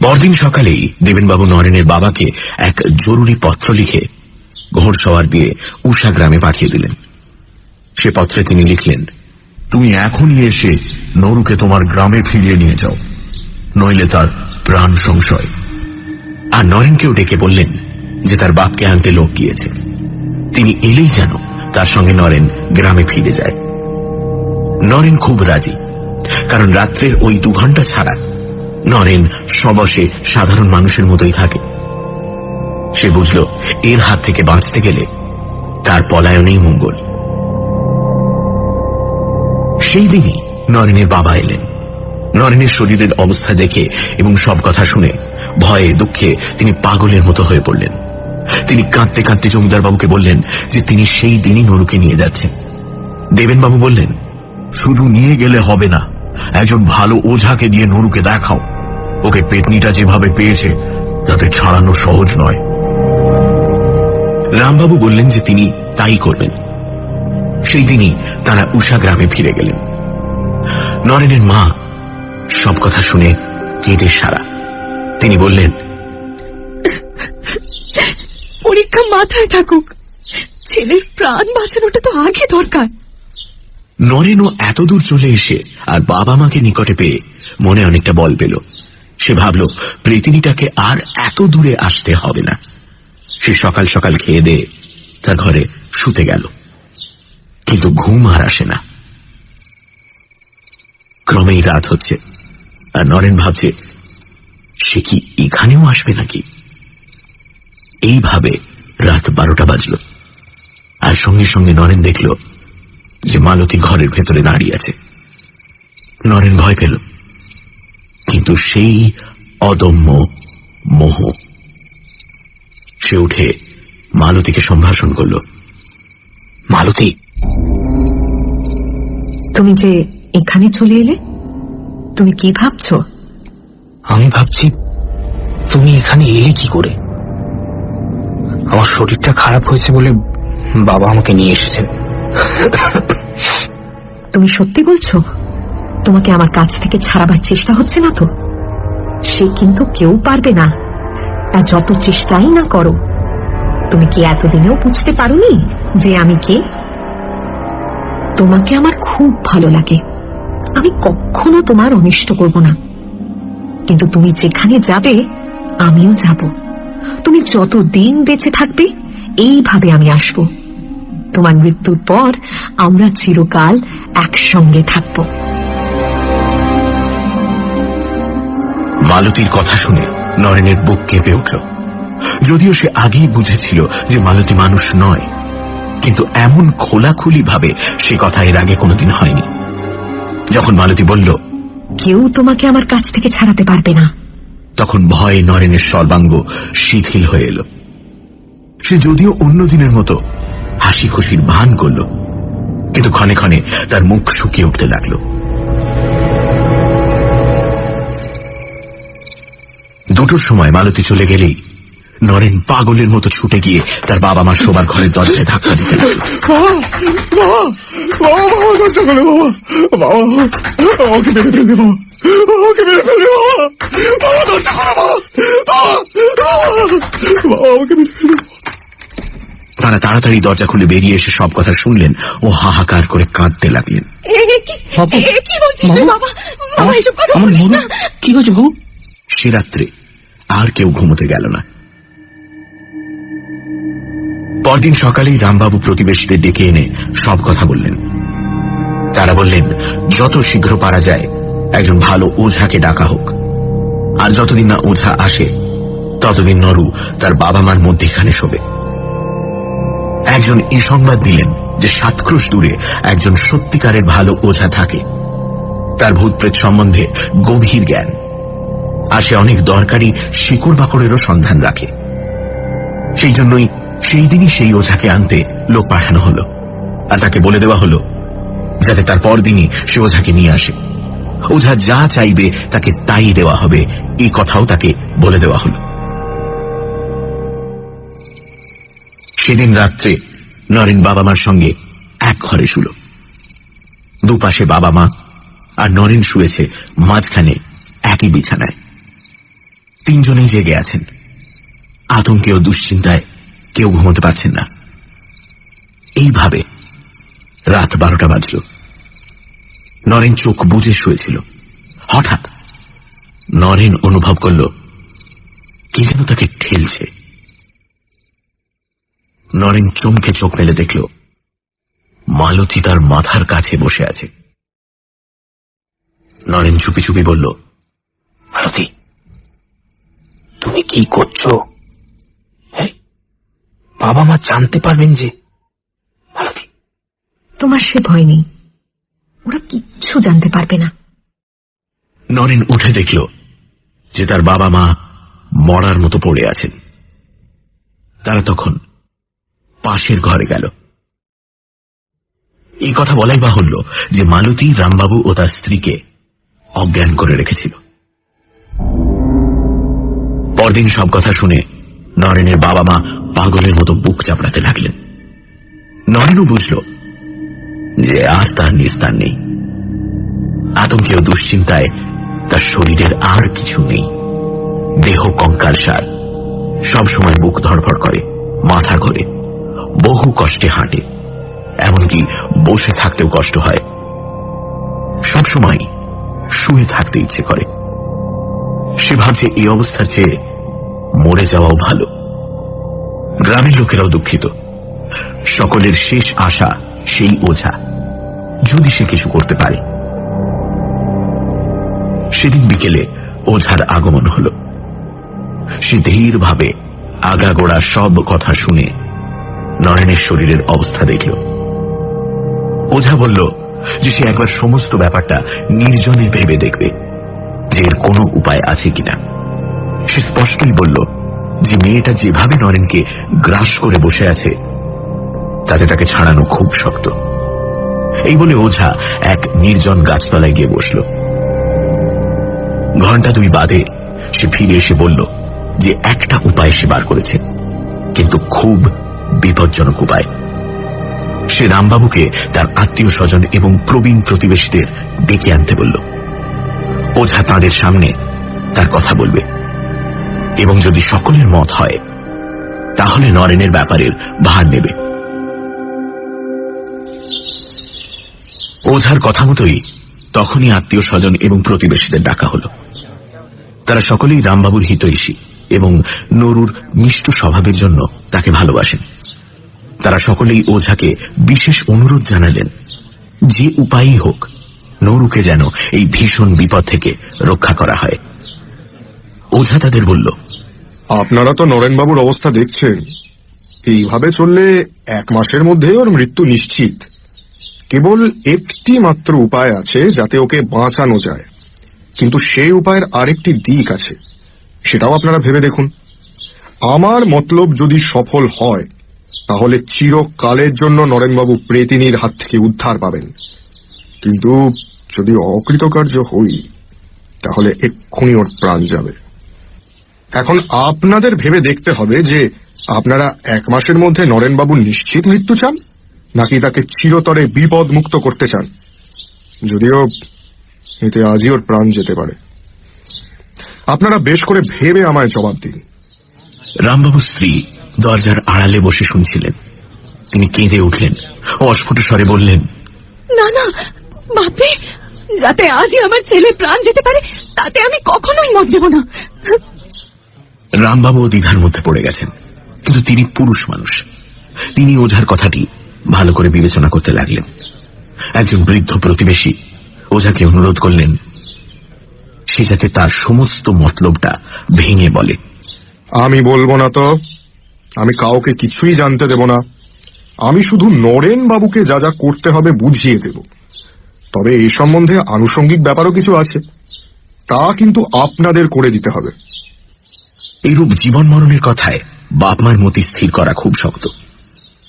Speaker 1: পরদিন সকালেই দেবেনবাবু নরেনের বাবাকে এক জরুরি পত্র লিখে ঘোড়সওয়ার দিয়ে উষা গ্রামে পাঠিয়ে দিলেন। সে পত্রে তিনি লিখলেন,
Speaker 5: তুমি এখনই এসে নরুকে তোমার গ্রামে ফিরিয়ে নিয়ে যাও, নইলে তার প্রাণ সংশয়।
Speaker 1: আর নরেনকেও ডেকে বললেন যে তার বাপকে আনতে লোক গিয়েছে, তিনি এলেই যেন তার সঙ্গে নরেন গ্রামে ফিরে যায়। নরেন খুব রাজি, কারণ রাত্রের ওই 2 ঘন্টা ছাড়া নরেন সবসে সাধারণ মানুষের মতোই থাকে। সে বুঝল এর হাত থেকে বাঁচতে গেলে তার পলায়নেই মঙ্গল। সেই দিনই নরেনের বাবা এলেন। নরেনের শরীরের অবস্থা দেখে এবং সব কথা শুনে ভয়ে দুঃখে তিনি পাগলের মতো হয়ে পড়লেন। তিনি কাঁদতে কাঁদতে জমিদার বাবুকে বললেন যে তিনি সেই দিনই নরুকে নিয়ে যাচ্ছেন। দেবেনবাবু বললেন,
Speaker 5: শুধু নিয়ে গেলে হবে না, একজন ভালো ওঝাকে দিয়ে নরুকে দেখাও। ওকে পেতনিটা যেভাবে পেয়েছে তাতে ছাড়ানো সহজ নয়।
Speaker 1: রামবাবু বললেন যে তিনি তাই করবেন। সেই দিনই তারা উষা গ্রামে ফিরে গেলেন। নরেনের মা সব কথা শুনে কেঁদে সারা। তিনি বললেন,
Speaker 4: পরীক্ষা মাথায় থাকুক, ছেলের প্রাণ বাঁচানোটা তো আগে দরকার।
Speaker 1: নরেনও এত দূর চলে এসে আর বাবা মাকে নিকটে পেয়ে মনে অনেকটা বল পেল। সে ভাবল প্রেতিনীটাকে আর এত দূরে আসতে হবে না। সে সকাল সকাল খেয়ে দিয়ে তার ঘরে শুতে গেল, কিন্তু ঘুম আর আসে না। ক্রমেই রাত হচ্ছে আর নরেন ভাবছে সে কি এখানেও আসবে নাকি। এইভাবে রাত 12টা বাজল আর সঙ্গে সঙ্গে নরেন দেখল যে মালতী ঘরের ভেতরে দাঁড়িয়ে আছে। নরেন ভয় পেল, কিন্তু সেই অদম্য মোহ। সে উঠে মালতীকে সম্ভাষণ করল।
Speaker 2: মালতী,
Speaker 4: তুমি যে এখানে চলে এলে, তুমি কি ভাবছো?
Speaker 2: আমি ভাবছি তুমি এখানে এলে কি করে। আমার শরীরটা খারাপ হয়েছে বলে বাবা আমাকে নিয়ে এসেছেন।
Speaker 4: তুমি সত্যি বলছো? তোমাকে আমার কাছ থেকে ছাড়াবার চেষ্টা হচ্ছে না তো? সে কিন্তু কেউ পারবে না, তা যত চেষ্টাই না করো। তুমি কি এতদিনেও বুঝতে পারোনি যে আমি কে? তোমাকে আমার খুব ভালো লাগে, আমি কখনো তোমার অনিষ্ট করব না, কিন্তু তুমি যেখানে যাবে আমিও যাব। তুমি যতদিন বেঁচে থাকবে এইভাবে আমি আসব। তোমার মৃত্যুর পর আমরা চিরকাল একসঙ্গে থাকব।
Speaker 1: মালতীর কথা শুনে নরেনের বুক কেঁপে উঠল। যদিও সে আগেই বুঝেছিল যে মালতী মানুষ নয়, কিন্তু এমন খোলাখুলি ভাবে সে কথা এর আগে কোনোদিন হয়নি। যখন মালতী বলল
Speaker 4: কেউ তোমাকে আমার কাছ থেকে ছাড়াতে পারবে না।
Speaker 1: তখন ভয়ে নরেনের সর্বাঙ্গ শিথিল হয়ে এলো। সে যদিও অন্য দিনের মতো হাসি খুশির ভান করল, কিন্তু ক্ষণে ক্ষণে তার মুখ শুকিয়ে উঠতে লাগল। দুটোর সময় মালতী চলে গেলেই নরেন পাগলের মতো ছুটে গিয়ে তার বাবা মার শোবার ঘরের দরজায় ধাক্কা দিতে লাগলো। তারা তাড়াতাড়ি দরজা খুলে বেরিয়ে এসে সব কথা শুনলেন ও হাহাকার করে কাঁদতে লাগলেন।
Speaker 2: কি হয়েছে বাবু?
Speaker 1: সে রাত্রে আর কেউ ঘুমোতে গেল না। পরদিন সকালেই রামবাবু প্রতিবেশীদের ডেকে এনে সব কথা বললেন। তারা বললেন যত শীঘ্র পারা যায় একজন ভালো ওঝাকে ডাকা হোক, আর যতদিন না ওঝা আসে ততদিন নরু তার বাবা মার মধ্যেখানে শোবে। একজন এই সংবাদ দিলেন যে 7 ক্রোশ দূরে একজন সত্যিকারের ভালো ওঝা থাকে। তার ভূতপ্রেত সম্বন্ধে গভীর জ্ঞান, আর সে অনেক দরকারি শিকড় বাকড়েরও সন্ধান রাখে। সেই জন্যই সেই দিনই সেই ওঝাকে আনতে লোক পাঠানো হলো, আর তাকে বলে দেওয়া হলো যাতে তার পরদিনই সে ওঝাকে নিয়ে আসে। ওঝা যা চাইবে তাকে তাই দেওয়া হবে, এই কথাও তাকে বলে দেওয়া হলো। সেদিন রাত্রে নরেন বাবা মার সঙ্গে এক ঘরে শুল। দুপাশে বাবা মা, আর নরেন শুয়েছে মাঝখানে একই বিছানায়। তিনজনেই জেগে আছেন। আতঙ্কে ও দুশ্চিন্তায় কেউ ঘুমোতে পারছেন না। এইভাবে রাত 12টা বাজল। নরেন চোখ বুজে শুয়েছিল। হঠাৎ নরেন অনুভব করল কি যেন তাকে ঠেলছে। নরেন চমকে চোখ মেলে দেখল মালতী তার মাথার কাছে বসে আছে। নরেন চুপি চুপি বলল, মালতী,
Speaker 2: তুমি কি করছো? বাবা মা জানতে পারবেন যে? মালতী,
Speaker 4: তোমার সে ভয় নেই, ওরা কিচ্ছু জানতে পারবে না।
Speaker 1: নরেন উঠে দেখল যে তার বাবা মা মরার মতো পড়ে আছেন। তারা তখন পাশের ঘরে গেল। এই কথা বলাই বাহুল্য যে মালতী রামবাবু ও তার স্ত্রীকে অজ্ঞান করে রেখেছিল। পরদিন সব কথা শুনে নরেনের বাবা মা পাগলের মতো বুক চাপড়াতে লাগলেন। নরেনও বুঝল যে আর তার নিস্তার নেই। আতঙ্কে ও দুশ্চিন্তায় তার শরীরের আর কিছু নেই। দেহ কঙ্কালসার, সবসময় বুক ধড়ফড় করে, মাথা ঘোরে, বহু কষ্টে হাঁটে, এমনকি বসে থাকতেও কষ্ট হয়। সবসময় শুয়ে থাকতে ইচ্ছে করে। সে ভাবছে এই অবস্থার চেয়ে মরে যাওয়াও ভালো। গ্রামের লোকেরাও দুঃখিত। সকলের শেষ আশা সেই ওঝা, যদি সে কিছু করতে পারে। সেদিন বিকেলে ওঝার আগমন হল। সে ধীরভাবে আগাগোড়া সব কথা শুনে নরেনের শরীরের অবস্থা দেখল। ওঝা বলল যে সে একবার সমস্ত ব্যাপারটা নির্জনে ভেবে দেখবে যে এর কোনো উপায় আছে কিনা। সে স্পষ্টই বলল যে মেয়েটা যেভাবে নরেনকে গ্রাস করে বসে আছে তাতে তাকে ছাড়ানো খুব শক্ত। এই বলে ওঝা এক নির্জন গাছতলায় গিয়ে বসল। ঘন্টা 2 বাদে সে ফিরে এসে বলল যে একটা উপায় সে বার করেছে, কিন্তু খুব বিপজ্জনক উপায়। সে রামবাবুকে তার আত্মীয় স্বজন এবং প্রবীণ প্রতিবেশীদের ডেকে আনতে বলল। ওঝা তাঁদের সামনে তার কথা বলবে, এবং যদি সকলের মত হয় তাহলে নরেনের ব্যাপারের ভার নেবে। ওঝার কথা মতোই তখনই আত্মীয় স্বজন এবং প্রতিবেশীদের ডাকা হল। তারা সকলেই রামবাবুর হিতৈষী এবং নরুর মিষ্ট স্বভাবের জন্য তাকে ভালোবাসেন। তারা সকলেই ওঝাকে বিশেষ অনুরোধ জানালেন যে উপায়ই হোক নরুকে যেন এই ভীষণ বিপদ থেকে রক্ষা করা হয়। ওঝা তাদের বলল,
Speaker 7: আপনারা তো নরেনবাবুর অবস্থা দেখছেন। এইভাবে চললে 1 মাসের মধ্যে ওর মৃত্যু নিশ্চিত। কেবল একটি মাত্র উপায় আছে যাতে ওকে বাঁচানো যায়। কিন্তু সেই উপায়ের আরেকটি দিক আছে, সেটাও আপনারা ভেবে দেখুন। আমার মতলব যদি সফল হয়, তাহলে চিরকালের জন্য নরেনবাবু প্রেতিনীর হাত থেকে উদ্ধার পাবেন। কিন্তু যদি অকৃতকার্য হই, তাহলে এক্ষুনি ওর প্রাণ যাবে। এখন আপনাদের ভেবে দেখতে হবে যে আপনারা 1 মাসের মধ্যে নরেনবাবুর নিশ্চিত মৃত্যু চান, নাকি তাকে চিরতরে বিপদ মুক্ত করতে চান। যদিও এতে আজই ওর প্রাণ যেতে পারে। আপনারা বেশ করে ভেবে আমায় জবাব দিন।
Speaker 1: রামবাবুর স্ত্রী দরজার আড়ালে বসে শুনছিলেন। তিনি কেঁদে উঠলেন ও অস্ফুট স্বরে বললেন,
Speaker 4: না না বাপরে, যাতে আজই আমার ছেলে প্রাণ যেতে পারে তাতে আমি কখনোই মত দেব না।
Speaker 1: রামবাবু দ্বিধার মধ্যে পড়ে গেছেন, কিন্তু তিনি পুরুষ মানুষ। তিনি ওঝার কথাটি ভালো করে বিবেচনা করতে লাগলেন। একজন বৃদ্ধ প্রতিবেশী ওঝাকে অনুরোধ করলেন সে যাতে তার সমস্ত মতলবটা ভেঙে বলে।
Speaker 7: আমি বলবো না তো, আমি কাউকে কিছুই জানতে দেব না। আমি শুধু নরেন বাবুকে যা যা করতে হবে বুঝিয়ে দেব। তবে এই সম্বন্ধে আনুষঙ্গিক ব্যাপারও কিছু আছে, তা কিন্তু আপনাদের করে দিতে হবে।
Speaker 1: এইরূপ জীবন মরণের কথায় বাপ মার মতি স্থির করা খুব শক্ত।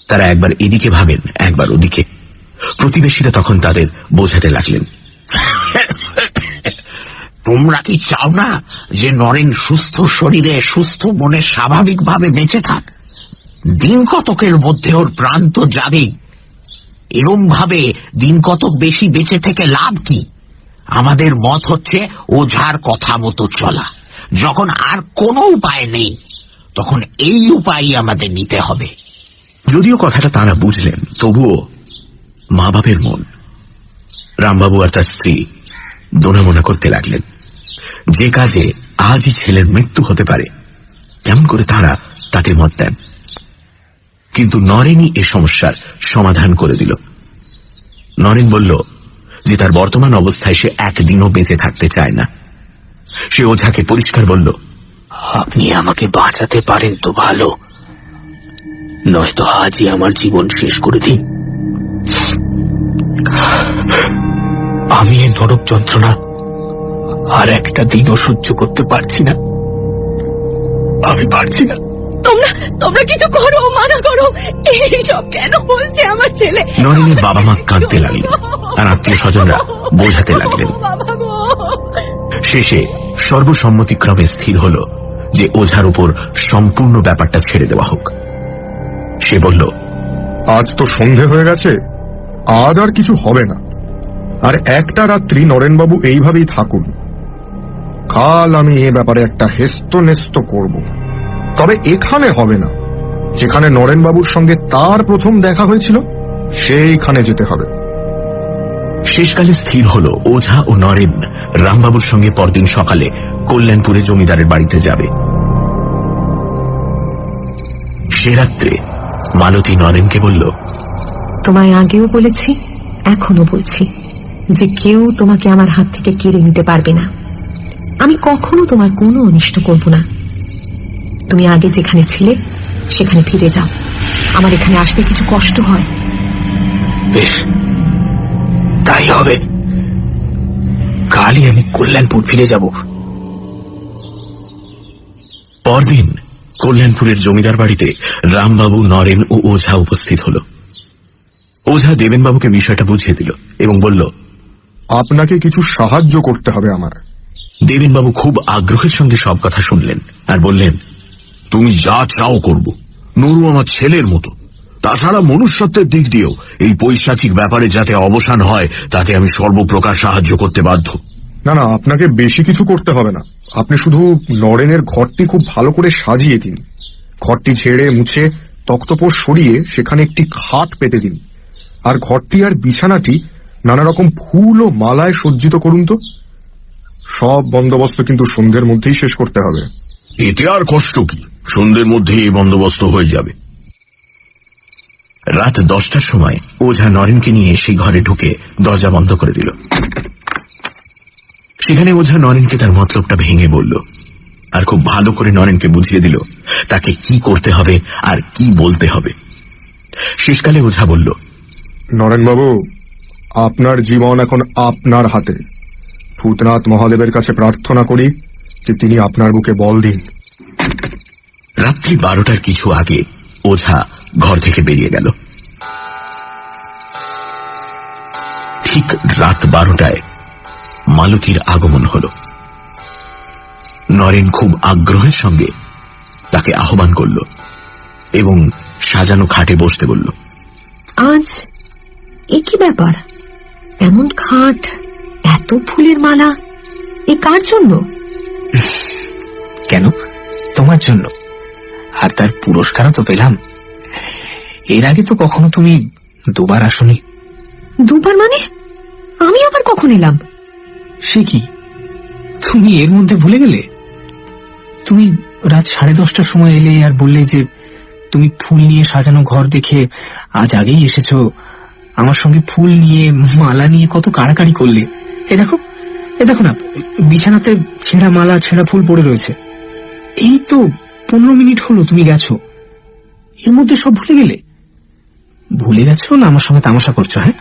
Speaker 1: তারা একবার এদিকে ভাবেন, একবার ওদিকে। প্রতিবেশীরা তখন তাদের বোঝাতে লাগলেন, তোমরা কি চাও না যে নরেন সুস্থ শরীরে সুস্থ মনে স্বাভাবিকভাবে বেঁচে থাক? দিন কতকের মধ্যে ওর প্রাণ তো যাবেই। এরম ভাবে দিন কতক বেশি বেঁচে থেকে লাভ কি? আমাদের মত হচ্ছে ওঝার কথা মতো চলা। যখন আর কোনো উপায় নেই, তখন এই উপায়ই আমাদের নিতে হবে। যদিও কথাটা তারা বুঝলেন, তবুও মা বাপের মন। রামবাবু আর তার স্ত্রী দোনামোনা করতে লাগলেন। যে কাজে আজই ছেলের মৃত্যু হতে পারে, কেমন করে তারা তাতে মত দেন। কিন্তু নরেনই এ সমস্যার সমাধান করে দিল। নরেন বলল যে তার বর্তমান অবস্থায় সে একদিনও বেঁচে থাকতে চায় না। সে ওঝাকে পরিষ্কার বলল, আপনি আমাকে বাঁচাতে পারেন তো ভালো, নয়তো আজই আমার জীবন শেষ করে দিন। আমি এই নরক যন্ত্রণা আর একটা দিনও সহ্য করতে পারছি না। আমি পারছি না।
Speaker 4: তোমরা কিছু করো, মানা করো। এইসব কেন বলছে আমার ছেলে?
Speaker 1: নরেনের বাবা মা কাঁদতে লাগলেন আর আত্মীয় স্বজনরা বোঝাতে লাগলেন। শেষে সর্বসম্মতিক্রমে স্থির হল যে ওঝার উপর সম্পূর্ণ ব্যাপারটা ছেড়ে দেওয়া হোক। সে বলল,
Speaker 7: আজ তো সন্ধে হয়ে গেছে, আজ আর কিছু হবে না। আর একটা রাত্রি নরেনবাবু এইভাবেই থাকুন। কাল আমি এ ব্যাপারে একটা হেস্ত নেস্ত করব। তবে এখানে হবে না, যেখানে নরেনবাবুর সঙ্গে তার প্রথম দেখা হয়েছিল সেইখানে যেতে হবে।
Speaker 1: শেষকালে স্থির হল ওঝা ও নরেন রামবাবুর সঙ্গে পরদিন সকালে কল্যাণপুরে জমিদারের বাড়িতে যাবে। সে রাত্রে মালতী নরেনকে বলল,
Speaker 4: তোমায় আগেও বলেছি, এখনো বলছি, যে কেউ তোমাকে আমার হাত থেকে কেড়ে নিতে পারবে না। আমি কখনো তোমার কোনো অনিষ্ট করব না। তুমি আগে যেখানে ছিলে সেখানে ফিরে যাও। আমার এখানে আসতে কিছু কষ্ট হয়।
Speaker 2: বেশ, তাই হবে। কালই আমি কল্যাণপুর ফিরে যাব।
Speaker 1: পরদিন কল্যাণপুরের জমিদার বাড়িতে রামবাবু, নরেন ও ওঝা উপস্থিত হল। ওঝা দেবেনবাবুকে বিষয়টা বুঝিয়ে দিল এবং বলল,
Speaker 7: আপনাকে কিছু সাহায্য করতে হবে আমার।
Speaker 1: দেবেনবাবু খুব আগ্রহের সঙ্গে সব কথা শুনলেন আর বললেন,
Speaker 5: তুমি যা চাও করব। নুরু আমার ছেলের মতো। তাছাড়া মনুষ্যত্বের দিক দিয়েও এই পৈশাচিক ব্যাপারে যাতে অবসান হয়, তাতে আমি সর্বপ্রকার সাহায্য করতে বাধ্য।
Speaker 7: না না, আপনাকে বেশি কিছু করতে হবে না। আপনি শুধু নরেনের ঘরটি খুব ভালো করে সাজিয়ে দিন। ঘরটি ঝেড়ে মুছে তক্তপোষ সরিয়ে সেখানে একটি খাট পেতে দিন। আর ঘরটি আর বিছানাটি নানা রকম ফুল ও মালায় সজ্জিত করুন তো। সব বন্দোবস্ত কিন্তু সন্ধ্যের মধ্যেই শেষ করতে হবে।
Speaker 5: এতে আর কষ্ট কি, সন্ধ্যের মধ্যেই এই বন্দোবস্ত হয়ে যাবে।
Speaker 1: রাত 10টার সময় ওঝা নরেনকে নিয়ে সেই ঘরে ঢুকে দরজা বন্ধ করে দিল। সেখানে ওঝা নরেনকে তার মতলবটা ভেঙে বলল আর খুব ভালো করে নরেনকে বুঝিয়ে দিল তাকে কি করতে হবে আর কি বলতে হবে। শেষকালে ওঝা বলল,
Speaker 7: নরেনবাবু, আপনার জীবন এখন আপনার হাতে। ভূতনাথ মহাদেবের কাছে প্রার্থনা করি যে তিনি আপনার বুকে বল দিন।
Speaker 1: রাত্রি 12টার কিছু আগে ওঝা ঘর থেকে বেরিয়ে গেল। ঠিক রাত 12টায় মালতীর আগমন হল। নরেন খুব আগ্রহের সঙ্গে তাকে আহ্বান করল এবং সাজানো খাটে বসতে বলল।
Speaker 4: আজ এ কি ব্যাপার? এমন খাট, এত ফুলের মালা, এ কার জন্য?
Speaker 2: কেন? তোমার জন্য। আর তার পুরস্কারও তো পেলাম। এর আগে তো কখনো তুমি দুবার আসনি।
Speaker 4: দুবার মানে? আমি আবার কখন এলাম?
Speaker 2: সে কি, তুমি এর মধ্যে ভুলে গেলে? তুমি রাত 10:30টার সময় এলে আর বললে যে তুমি ফুল নিয়ে সাজানো ঘর দেখে আজ আগেই এসেছো। আমার সঙ্গে ফুল নিয়ে, মালা নিয়ে কত কাড়াকাড়ি করলে। এ দেখো না, বিছানাতে ছেঁড়া মালা, ছেঁড়া ফুল পড়ে রয়েছে। এই তো 15 মিনিট হলো তুমি গেছো, এর মধ্যে সব ভুলে গেলে? ভুলে গেছো না আমার সঙ্গে তামাশা করছো? হ্যাঁ।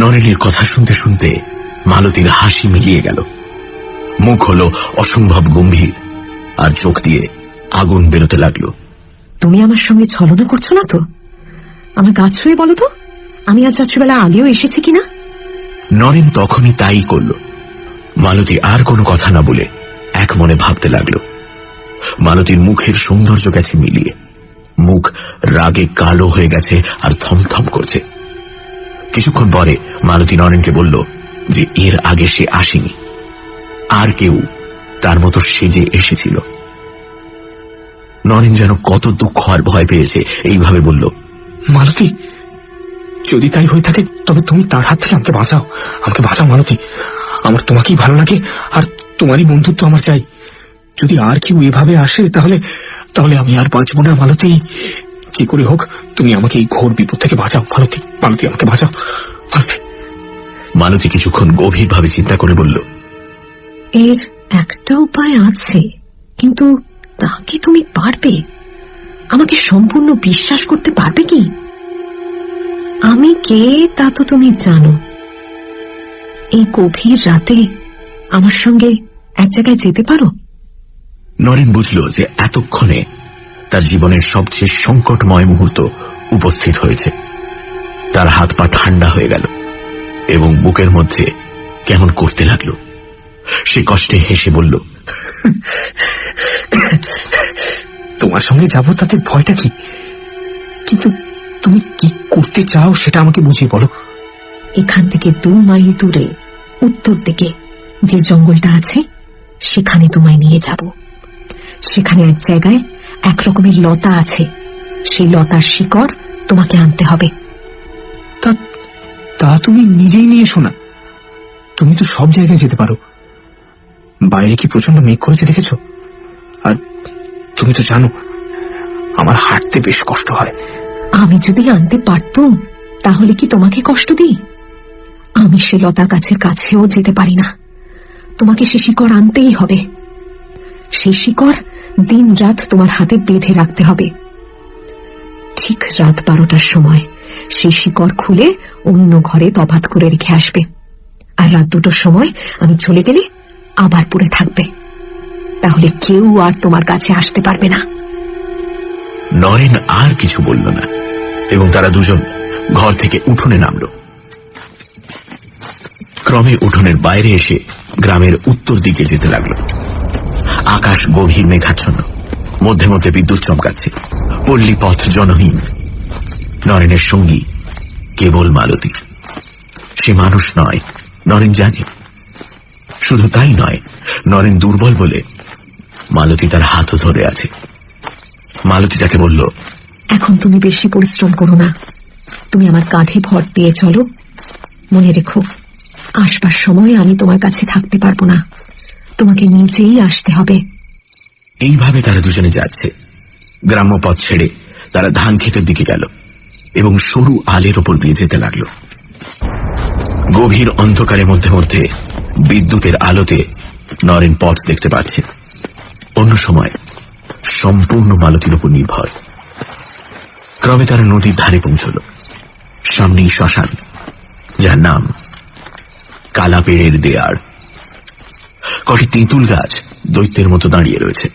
Speaker 1: নরেনের কথা শুনতে শুনতে মালতীর হাসি মিলিয়ে গেল। মুখ হলো অসম্ভব গম্ভীর, আর চোখ দিয়ে আগুন বেরোতে লাগলো।
Speaker 4: তুমি আমার সঙ্গে ছলনা করছো না তো? আমার গা ছুঁয়ে বলো তো, আমি আজ রাত্রিবেলা আগেও এসেছি কিনা?
Speaker 1: নরেন তখনই তাই করল। মালতী আর কোনো কথা না বলে এক মনে ভাবতে লাগলো। মালতীর মুখের সৌন্দর্য গেছে মিলিয়ে, মুখ রাগে কালো হয়ে গেছে আর থমথম করছে। কিছুক্ষণ পরে মালতী নরেনকে বলল যে এর আগে সে আসেনি, আর কেউ তার মতো সেজে এসেছিল। নরেন যেন কত দুঃখ আর ভয় পেয়েছে, এইভাবে বলল,
Speaker 2: মালতী, যদি তাই হয়ে থাকে তবে তুমি তার হাত থেকে আমাকে বাঁচাও। আমাকে বাঁচাও মালতী। আমার তোমাকেই ভালো লাগে, আর তোমারই বন্ধুত্ব আমার চাই। যদি আর কেউ এভাবে আসে তাহলে আমি আর বাঁচব না মালতী। যে করে হোক তুমি আমাকে এই ঘোর বিপদ থেকে বাঁচাও মালতী। মালতী, আমাকে বাঁচাও মালতী।
Speaker 1: মালতী কিছুক্ষণ গভীরভাবে চিন্তা করে বলল,
Speaker 4: এর একটা উপায় আছে, কিন্তু তা কি তুমি পারবে? আমাকে সম্পূর্ণ বিশ্বাস করতে পারবে কি? আমি কে তা তো তুমি জানো। এই গভীর রাতে আমার সঙ্গে এক জায়গায় যেতে পারো?
Speaker 1: নরেন বুঝল যে এতক্ষণে তার জীবনের সবচেয়ে সংকটময় মুহূর্ত উপস্থিত হয়েছে। তার হাত পা ঠান্ডা হয়ে গেল এবং বুকের মধ্যে কেমন করতে লাগলো। সে কষ্টে হেসে বলল,
Speaker 2: তোমার সঙ্গে যাব তাতে ভয়টা কি? কিন্তু তুমি কি করতে চাও সেটা আমাকে বুঝিয়ে বলো।
Speaker 4: এখান থেকে 2 মাইল দূরে উত্তর দিকে যে জঙ্গলটা আছে, সেখানে তোমায় নিয়ে যাব। সেখানে এক জায়গায় এক রকমের লতা আছে, সেই লতার শিকড় তোমাকে আনতে হবে।
Speaker 2: তা তুমি নিজেই নিয়ে এসো না। তুমি তো সব জায়গায় যেতে পারো। বাইরে কি প্রচন্ড মেঘ করেছে দেখেছো? আর তুমি তো জানো আমার হাঁটতে বেশ কষ্ট হয়।
Speaker 4: আমি যদি আনতে পারতুম তাহলে কি তোমাকে কষ্ট দিই? আমি সে লতা গাছের কাছেও যেতে পারি না। তোমাকে সে শিকড় আনতেই হবে। সেই শিকড় দিন রাত তোমার হাতে বেঁধে রাখতে হবে। ঠিক রাত 12টার সময় সেই শিকড় খুলে অন্য ঘরে তফাৎ করে রেখে আসবে, আর রাত 2টোর সময় আমি চলে গেলে আবার পড়ে থাকবে। তাহলে কেউ আর তোমার কাছে আসতে পারবে না।
Speaker 1: নরেন আর কিছু বলল না এবং তারা দুজন ঘর থেকে উঠোনে নামল। ক্রমে উঠোনের বাইরে এসে গ্রামের উত্তর দিকে যেতে লাগলো। আকাশ গভীর মেঘাচ্ছন্ন, মধ্যে মধ্যে বিদ্যুৎ চমকাচ্ছে। পল্লী পথ জনহীন। নরেনের সঙ্গী কেবল মালতী। সে মানুষ নয়, নরেন জানে। শুধু তাই নয়, নরেন দুর্বল বলে মালতী তার হাতও ধরে আছে। মালতী তাকে বলল,
Speaker 4: এখন তুমি বেশি পরিশ্রম করো না, তুমি আমার কাঁধে ভর দিয়ে চলো। মনে রেখো, আসবার সময় আমি তোমার কাছে থাকতে পারবো না, তোমাকে নিজেই আসতে হবে।
Speaker 1: এইভাবে তারা দুজনে যাচ্ছে। গ্রাম্য পথ ছেড়ে তারা ধান ক্ষেতের দিকে গেল এবং সরু আলের ওপর দিয়ে যেতে লাগলো। গভীর অন্ধকারের মধ্যে মধ্যে বিদ্যুতের আলোতে নরেন পথ দেখতে পাচ্ছে। অন্য সময় সম্পূর্ণ মালতীর উপর নির্ভর। ক্রমে তারা নদীর ধারে পৌঁছল। সামনেই শ্মশান, যার নাম কালাপেড়ের দেয়ার। কটি তেঁতুল গাছ দৈত্যের মতো দাঁড়িয়ে রয়েছে।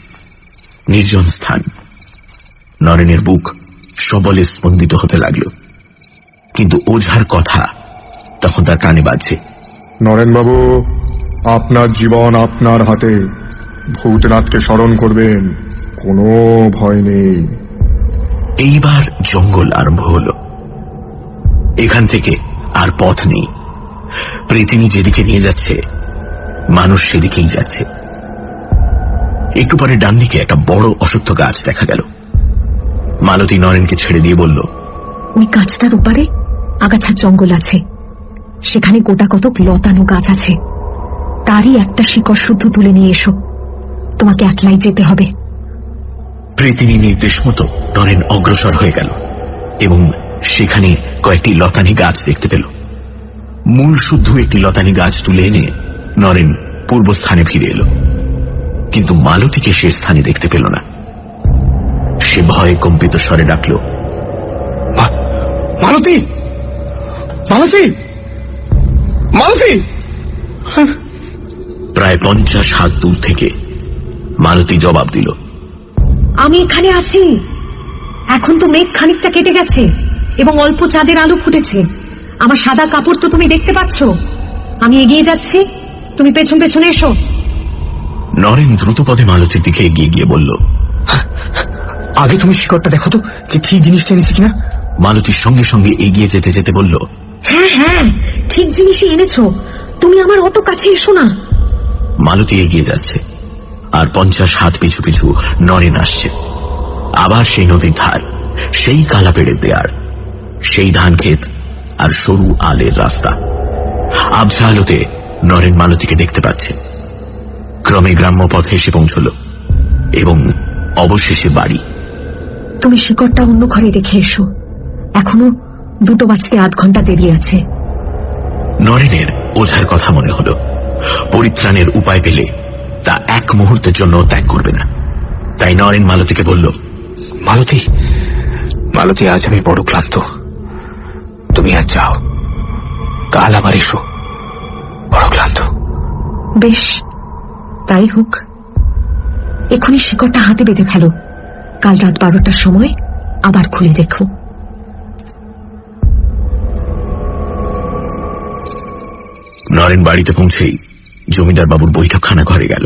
Speaker 1: নির্জন স্থান। নরেনের বুক সবলে স্পন্দিত হতে লাগল, কিন্তু ওঝার কথা তখন তার কানে বাজছে।
Speaker 7: নরেনবাবু, আপনার জীবন আপনার হাতে। ভূতনাথকে স্মরণ করবেন, কোনো ভয় নেই।
Speaker 1: এইবার জঙ্গল আরম্ভ হল। এখান থেকে আর পথ নেই। প্রেতিনী যেদিকে নিয়ে যাচ্ছে, মানুষ সেদিকেই যাচ্ছে। একটু পরে ডান দিকে একটা বড় অশ্বত্থ গাছ দেখা গেল। মালতী নরেনকে ছেড়ে দিয়ে বলল,
Speaker 4: ওই গাছটার ওপারে আগাছার জঙ্গল আছে, সেখানে গোটা কতক লতানো গাছ আছে। তারই একটা শিকড় শুদ্ধ তুলে নিয়ে এসো, তোমাকে একলাই যেতে হবে।
Speaker 1: প্রেতিনী নির্দেশ মতো নরেন অগ্রসর হয়ে গেল এবং সেখানে কয়েকটি লতানি গাছ দেখতে পেল। মূল শুদ্ধ একটি লতানি গাছ তুলে এনে নরেন পূর্বস্থানে ফিরে এলো, কিন্তু মালতীকে সে স্থানে দেখতে পেল না। সে ভয়ে কম্পিত স্বরে ডাকল,
Speaker 2: মালতী, মালতী, মালতী!
Speaker 1: প্রায় 50 হাত দূর থেকে মালতী জবাব দিল,
Speaker 4: আমি এখানে আছি। এখন তো মেঘ খানিকটা কেটে গেছে এবং অল্প চাঁদের আলো ফুটেছে। আমার সাদা কাপড় তো তুমি দেখতে পাচ্ছ। আমি এগিয়ে যাচ্ছি, তুমি পেছন পেছনে এসো।
Speaker 1: নরেন দ্রুতপদে মালতীর দিকে এগিয়ে গিয়ে বলল,
Speaker 2: আগে তুমি শিকড়টা দেখো তো যে ঠিক জিনিসটা এনেছি কিনা।
Speaker 1: মালতীর সঙ্গে সঙ্গে এগিয়ে যেতে যেতে বলল,
Speaker 4: হ্যাঁ হ্যাঁ, ঠিক জিনিসই এনেছো। তুমি আমার অত কাছে এসো না।
Speaker 1: মালতী এগিয়ে যাচ্ছে আর 50 হাত পিছু পিছু নরেন আসছে। আবার সেই নদীর ধার, সেই কালাপেড়ের দেয়ার, সেই ধান ক্ষেত আর সরু আলের রাস্তা। আবছা আলোতে নরেন মালতীকে দেখতে পাচ্ছে। ক্রমে গ্রাম্য পথে এসে পৌঁছল এবং অবশেষে বাড়ি।
Speaker 4: তুমি শিকড়টা অন্য ঘরে রেখে এসো, এখনো 2টো বাজতে আধ ঘন্টা দেরি আছে।
Speaker 1: নরেনের ওঝার কথা মনে হল। পরিত্রাণের উপায় পেলে তা এক মুহূর্তের জন্য ত্যাগ করবে না। তাই নরেন মালতীকে বলল,
Speaker 2: মালতী, মালতী, আজ আমি বড় ক্লান্ত। তুমি আজ যাও, কাল আবার এসো। বড় ক্লান্ত।
Speaker 4: বেশ, তাই হোক। এখনই শিকড়টা হাতে বেঁধে ফেলো, কাল রাত 12টার সময় আবার খুলে দেখো।
Speaker 1: নরেন বাড়িতে পৌঁছেই জমিদার বাবুর বৈঠকখানা ঘরে গেল।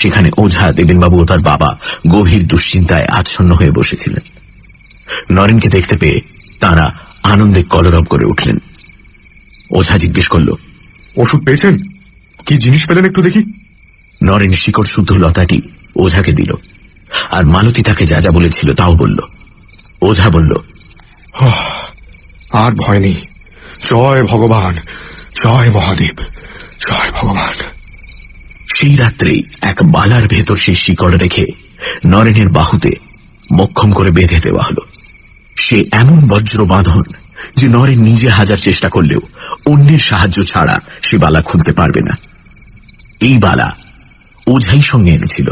Speaker 1: সেখানে ওঝা, দেবেনবাবু ও তার বাবা গভীর দুশ্চিন্তায় আচ্ছন্ন হয়ে বসেছিলেন। নরেনকে দেখতে পেয়ে তাঁরা আনন্দে কলরব করে উঠলেন। ওঝা জিজ্ঞেস করল,
Speaker 7: ওষুধ পেয়েছেন? কি জিনিস পেলেন একটু দেখি।
Speaker 1: নরেন শিকড় শুদ্ধ লতাটি ওঝাকে দিল, আর মালতী তাকে যা যা বলেছিল তাও বলল। ওঝা বলল,
Speaker 7: আর ভয় নেই। জয় ভগবান, জয় মহাদেব, জয় ভগবান।
Speaker 1: সেই রাত্রেই এক বালার ভেতর সেই শিকড় রেখে নরেনের বাহুতে মক্ষম করে বেঁধে দেওয়া হল। সে এমন বজ্র বাঁধন যে নরেন নিজে হাজার চেষ্টা করলেও অন্যের সাহায্য ছাড়া সে বালা খুলতে পারবে না। এই বালা ওঝাই সঙ্গে এনেছিল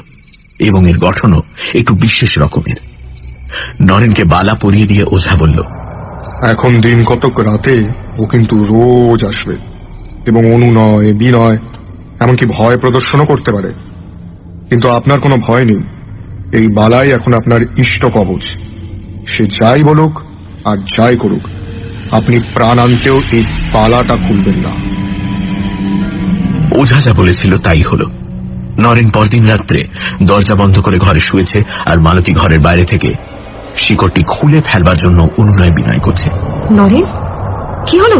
Speaker 1: এবং এর গঠনও একটু বিশেষ রকমের। নরেনকে বালা পরিয়ে দিয়ে ওঝা বলল,
Speaker 7: এখন দিন কতক রাতে ও কিন্তু রোজ আসবে এবং অনুনয়, বিনয়, এমনকি ভয় প্রদর্শনও করতে পারে। কিন্তু আপনার কোনো ভয় নেই। এই বালাই এখন আপনার ইষ্ট কবচ। সে যাই বলুক আর যাই করুক, আপনি প্রাণান্তেও এই বালাটা খুলবেন না।
Speaker 1: ওঝা যা বলেছিল তাই হল। নরেন পরদিন রাত্রে দরজা বন্ধ করে ঘরে শুয়েছে, আর মালতী ঘরের বাইরে থেকে শিকড়টি খুলে ফেলবার জন্য অনুনয় বিনয় করছে।
Speaker 4: নরেন, কি হলো?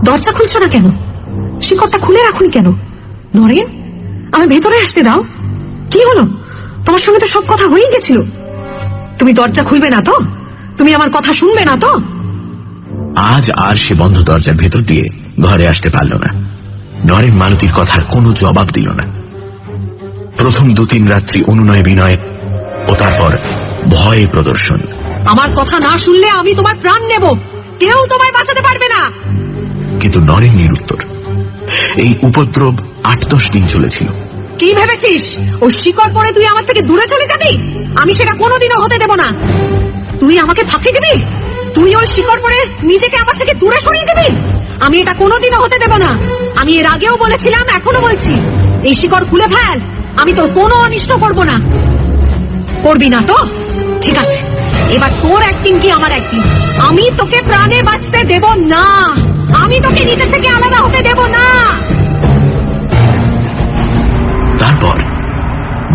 Speaker 4: দরজা খুলছো না কেন? শিকড়টা খুলে রাখুন কেন? নরেন, আমি ভেতরে আসতে দাও। কি হলো? তোমার সঙ্গে তো সব কথা হয়েই গেছিল। তুমি দরজা খুলবে না তো? তুমি আমার কথা শুনবে না তো?
Speaker 1: আজ আর সে বন্ধ দরজার ভেতর দিয়ে ঘরে আসতে পারল না। নরেন মালতীর কথার কোনো জবাব দিল না। প্রথম 2-3 রাত্রি অনুনয় বিনয় ও তারপর ভয়ে প্রদর্শন।
Speaker 4: আমার কথা না শুনলে আমি তোমার প্রাণ নেব, কেউ তোমায় বাঁচাতে পারবে না।
Speaker 1: কিন্তু নরেন নিরুত্তর। এই উপদ্রব 8-10 দিন চলেছিল।
Speaker 4: কি ভেবেছিস ও শিকড় পরে তুই আমার থেকে দূরে চলে যাবি? আমি সেটা কোনোদিনও হতে দেব না। তুই আমাকে ফাঁকি দিবি? তুই ওই শিকড় পরে নিজেকে আমার থেকে দূরে সরিয়ে দিবি? আমি এটা কোনোদিনও হতে দেব না। আমি এর আগেও বলেছিলাম, এখনো বলছি, এই শিকড় খুলে ফেল। আমি তোর কোনো অনিষ্ট করব না। করবি না তো? ঠিক আছে, এবার তোর অ্যাক্টিং কি আমার অ্যাক্টিং। আমি তোকে প্রাণে বাঁচতে দেব না। আমি তোকে নিজে থেকে আলাদা হতে দেব না।
Speaker 1: তারপর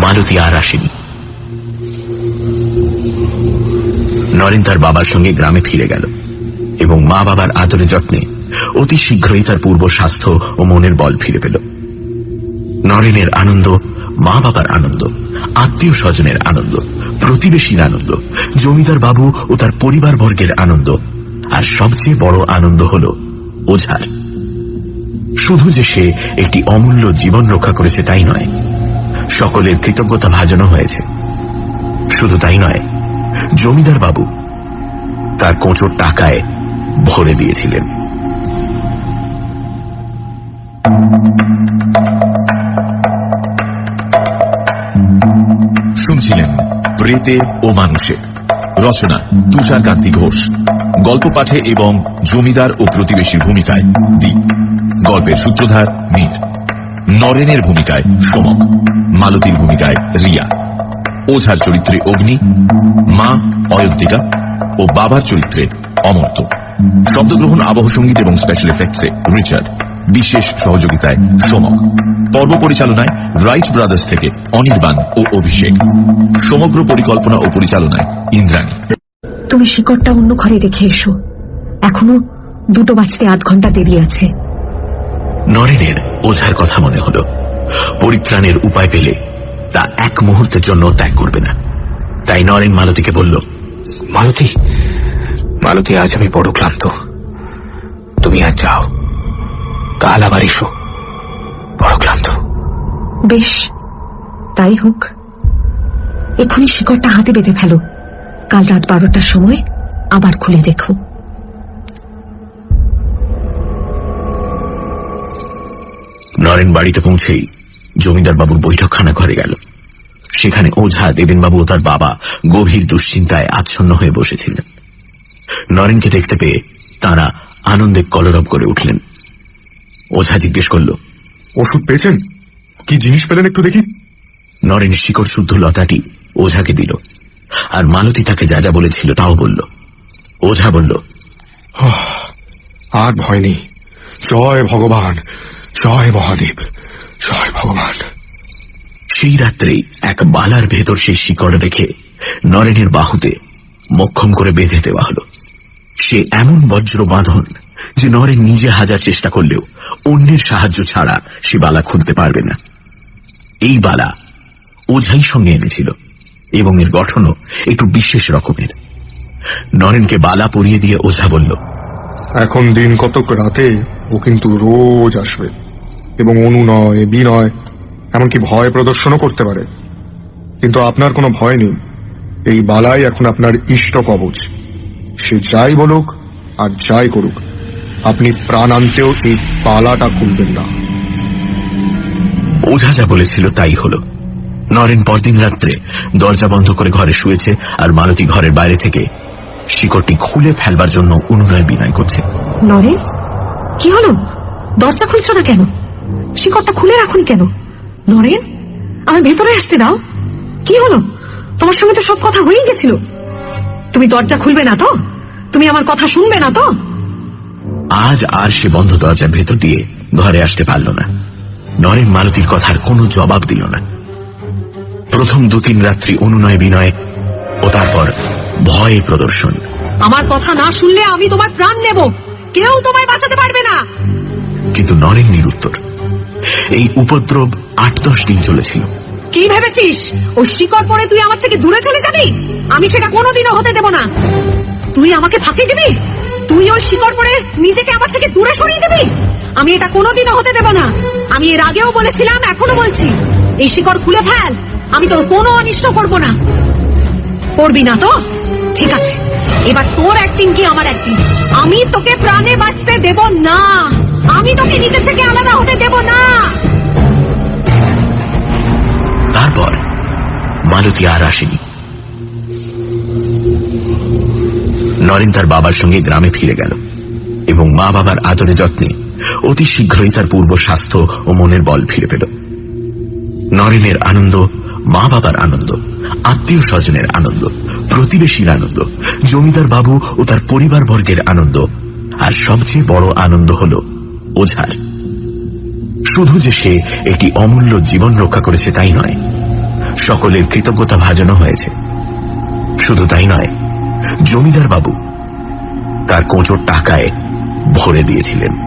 Speaker 1: মালতী আর আসেনি। নরেন তার বাবার সঙ্গে গ্রামে ফিরে গেল এবং মা বাবার আদরে যত্নে অতি শীঘ্রই তার পূর্ব স্বাস্থ্য ও মনের বল ফিরে পেল। নরেনের আনন্দ, মা বাবার আনন্দ, আত্মীয় স্বজনের আনন্দ, প্রতিবেশীর আনন্দ, জমিদার বাবু ও তার পরিবারবর্গের আনন্দ, আর সবচেয়ে বড় আনন্দ হল ওঝার। শুধু যে সে একটি অমূল্য জীবন রক্ষা করেছে তাই নয়, সকলের কৃতজ্ঞতা ভাজনও হয়েছে। শুধু তাই নয়, জমিদার বাবু তার কোঁচোর টাকায় ভরে দিয়েছিলেন।
Speaker 6: শুনছিলেন প্রেতে ও মানুষে, রচনা তুষারকান্তি ঘোষ, গল্প পাঠে এবং জমিদার ও প্রতিবেশীর ভূমিকায় দীপ, গল্পের সূত্রধার মীর, নরেনের ভূমিকায় সমক, মালতীর ভূমিকায় রিয়া, ওঝার চরিত্রে অগ্নি, মা অয়ন্তিকা ও বাবার চরিত্রে অমর্ত্য। শব্দগ্রহণ, আবহ সঙ্গীত এবং স্পেশাল এফেক্টসে রিচার্ড, বিশেষ সহযোগিতায় সমক। পর্ব পরিচালনায় রাইট ব্রাদার্স থেকে অনির্বাণ ও অভিষেক। সমগ্র পরিকল্পনা ও পরিচালনায় ইন্দ্রাণী।
Speaker 4: তুমি শিকড়টা অন্য ঘরে রেখে এসো। এখনো 2টো বাজতে আধ ঘন্টা দেরি আছে।
Speaker 1: নরেনের ওঝার কথা মনে হল। পরিত্রাণের উপায় পেলে তা এক মুহূর্তের জন্য ত্যাগ করবে না। তাই নরেন মালতীকে বলল,
Speaker 2: মালতী, মালতী, আজ আমি বড় ক্লান্ত। তুমি আজ যাও, কাল আবার এসো। বড় ক্লান্ত।
Speaker 4: বেশ, তাই হোক। এক্ষুনি শিকড়টা হাতে বেঁধে ফেলো। কাল রাত 12টার সময় আবার খুলে দেখো।
Speaker 1: নরেন বাড়িতে পৌঁছেই জমিদার বাবুর বৈঠকখানা ঘরে গেল। সেখানে ওঝা, দেবেনবাবু ও তার বাবা গভীর দুশ্চিন্তায় আচ্ছন্ন হয়ে বসেছিলেন। নরেনকে দেখতে পেয়ে তাঁরা আনন্দে কলরব করে উঠলেন। ওঝা জিজ্ঞেস করল,
Speaker 7: ওষুধ পেয়েছেন? কি জিনিস পেলেন একটু দেখি।
Speaker 1: নরেন শিকড় শুদ্ধ লতাটি ওঝাকে দিল, আর মালতী তাকে যা যা বলেছিল তাও বলল। ওঝা বলল,
Speaker 7: আর ভয় নেই। জয় ভগবান, জয় মহাদেব, জয় ভগবান।
Speaker 1: সেই রাত্রেই এক বালার ভেতর সেই শিকড় রেখে নরেনের বাহুতে মক্ষম করে বেঁধে দেওয়া হল। সে এমন বজ্র বাঁধন যে নরেন নিজে হাজার চেষ্টা করলেও অন্যের সাহায্য ছাড়া সে বালা খুলতে পারবে না। এই বালা ওঝাই সঙ্গে এনেছিল এবং এর গঠনও একটু বিশেষ রকমের। নরেনকে বালা পরিয়ে দিয়ে ওঝা বলল,
Speaker 7: এখন দিন কতক রাতে ও কিন্তু রোজ আসবে এবং অনুনয়, বিনয়, এমনকি ভয় প্রদর্শনও করতে পারে। কিন্তু আপনার কোনো ভয় নেই। এই বালাই এখন আপনার ইষ্ট কবচ। সে যাই বলুক আর যাই করুক, আপনি প্রাণান্তেও এই বালাটা খুলবেন না।
Speaker 1: ওঝা যা বলেছিল তাই হল। নরেন পরদিন রাত্রে দরজা বন্ধ করে ঘরে শুয়েছে, আর মালতী ঘরের বাইরে থেকে শিকড়টি খুলে ফেলবার জন্য অনুনয় বিনয় করছে।
Speaker 4: নরেন, কি হলো? দরজা খুলছো না কেন? শিকড়টা খুলে রাখুন কেন? নরেন, আমার ভেতরে আসতে দাও। কি হলো? তোমার সঙ্গে তো সব কথা হয়েই গেছিল। তুমি দরজা খুলবে না তো? তুমি আমার কথা শুনবে না তো?
Speaker 1: আজ আর সে বন্ধ দরজার ভেতর দিয়ে ঘরে আসতে পারল না। নরেন মালতীর কথার কোনো জবাব দিল না। প্রথম 2-3 রাত্রি অনুনয় বিনয় ও তারপর ভয়ে প্রদর্শন।
Speaker 4: আমার কথা না শুনলে আমি তোমার প্রাণ নেব। কেউ তোমায় বাঁচাতে পারবে না।
Speaker 1: কিন্তু নরেন নিরুত্তর। এই উপদ্রব 8-10 দিন চলেছিল।
Speaker 4: কি ভেবেছিস ও শিকড় পরে তুই আমার থেকে দূরে চলে যাবি? আমি সেটা কোনোদিনও হতে দেব না। তুই আমাকে ফাঁকি দিবি? তুই ওই শিকড় পরে নিজেকে আমার থেকে দূরে সরিয়ে দিবি? আমি এটা কোনোদিনও হতে দেব না। আমি এর আগেও বলেছিলাম, এখনো বলছি, এই শিকড় খুলে ফেল। আমি তোর কোনো অনিষ্ট করব না। করবি না তো? ঠিক আছে, এবার তোর অ্যাক্টিং কি আমার অ্যাক্টিং। আমি তোকে প্রাণে বাঁচতে দেব না। আমি তোকে নিজে থেকে আলাদা হতে দেব না।
Speaker 1: তারপর মালতী আর আসেনি। নরেন তার বাবার সঙ্গে গ্রামে ফিরে গেল এবং মা বাবার আদরে যত্নে অতি শীঘ্রই তার পূর্ব স্বাস্থ্য ও মনের বল ফিরে পেল। নরেনের আনন্দ, মা বাবার আনন্দ, আত্মীয় স্বজনের আনন্দ, প্রতিবেশীর আনন্দ, জমিদার বাবু ও তার পরিবারবর্গের আনন্দ, আর সবচেয়ে বড় আনন্দ হল ওঝার। শুধু যে সে একটি অমূল্য জীবন রক্ষা করেছে তাই নয়, সকলের কৃতজ্ঞতা ভাজানো হয়েছে। শুধু তাই নয়, জমিদার বাবু তার কোঁচো টাকায় ভরে দিয়েছিলেন।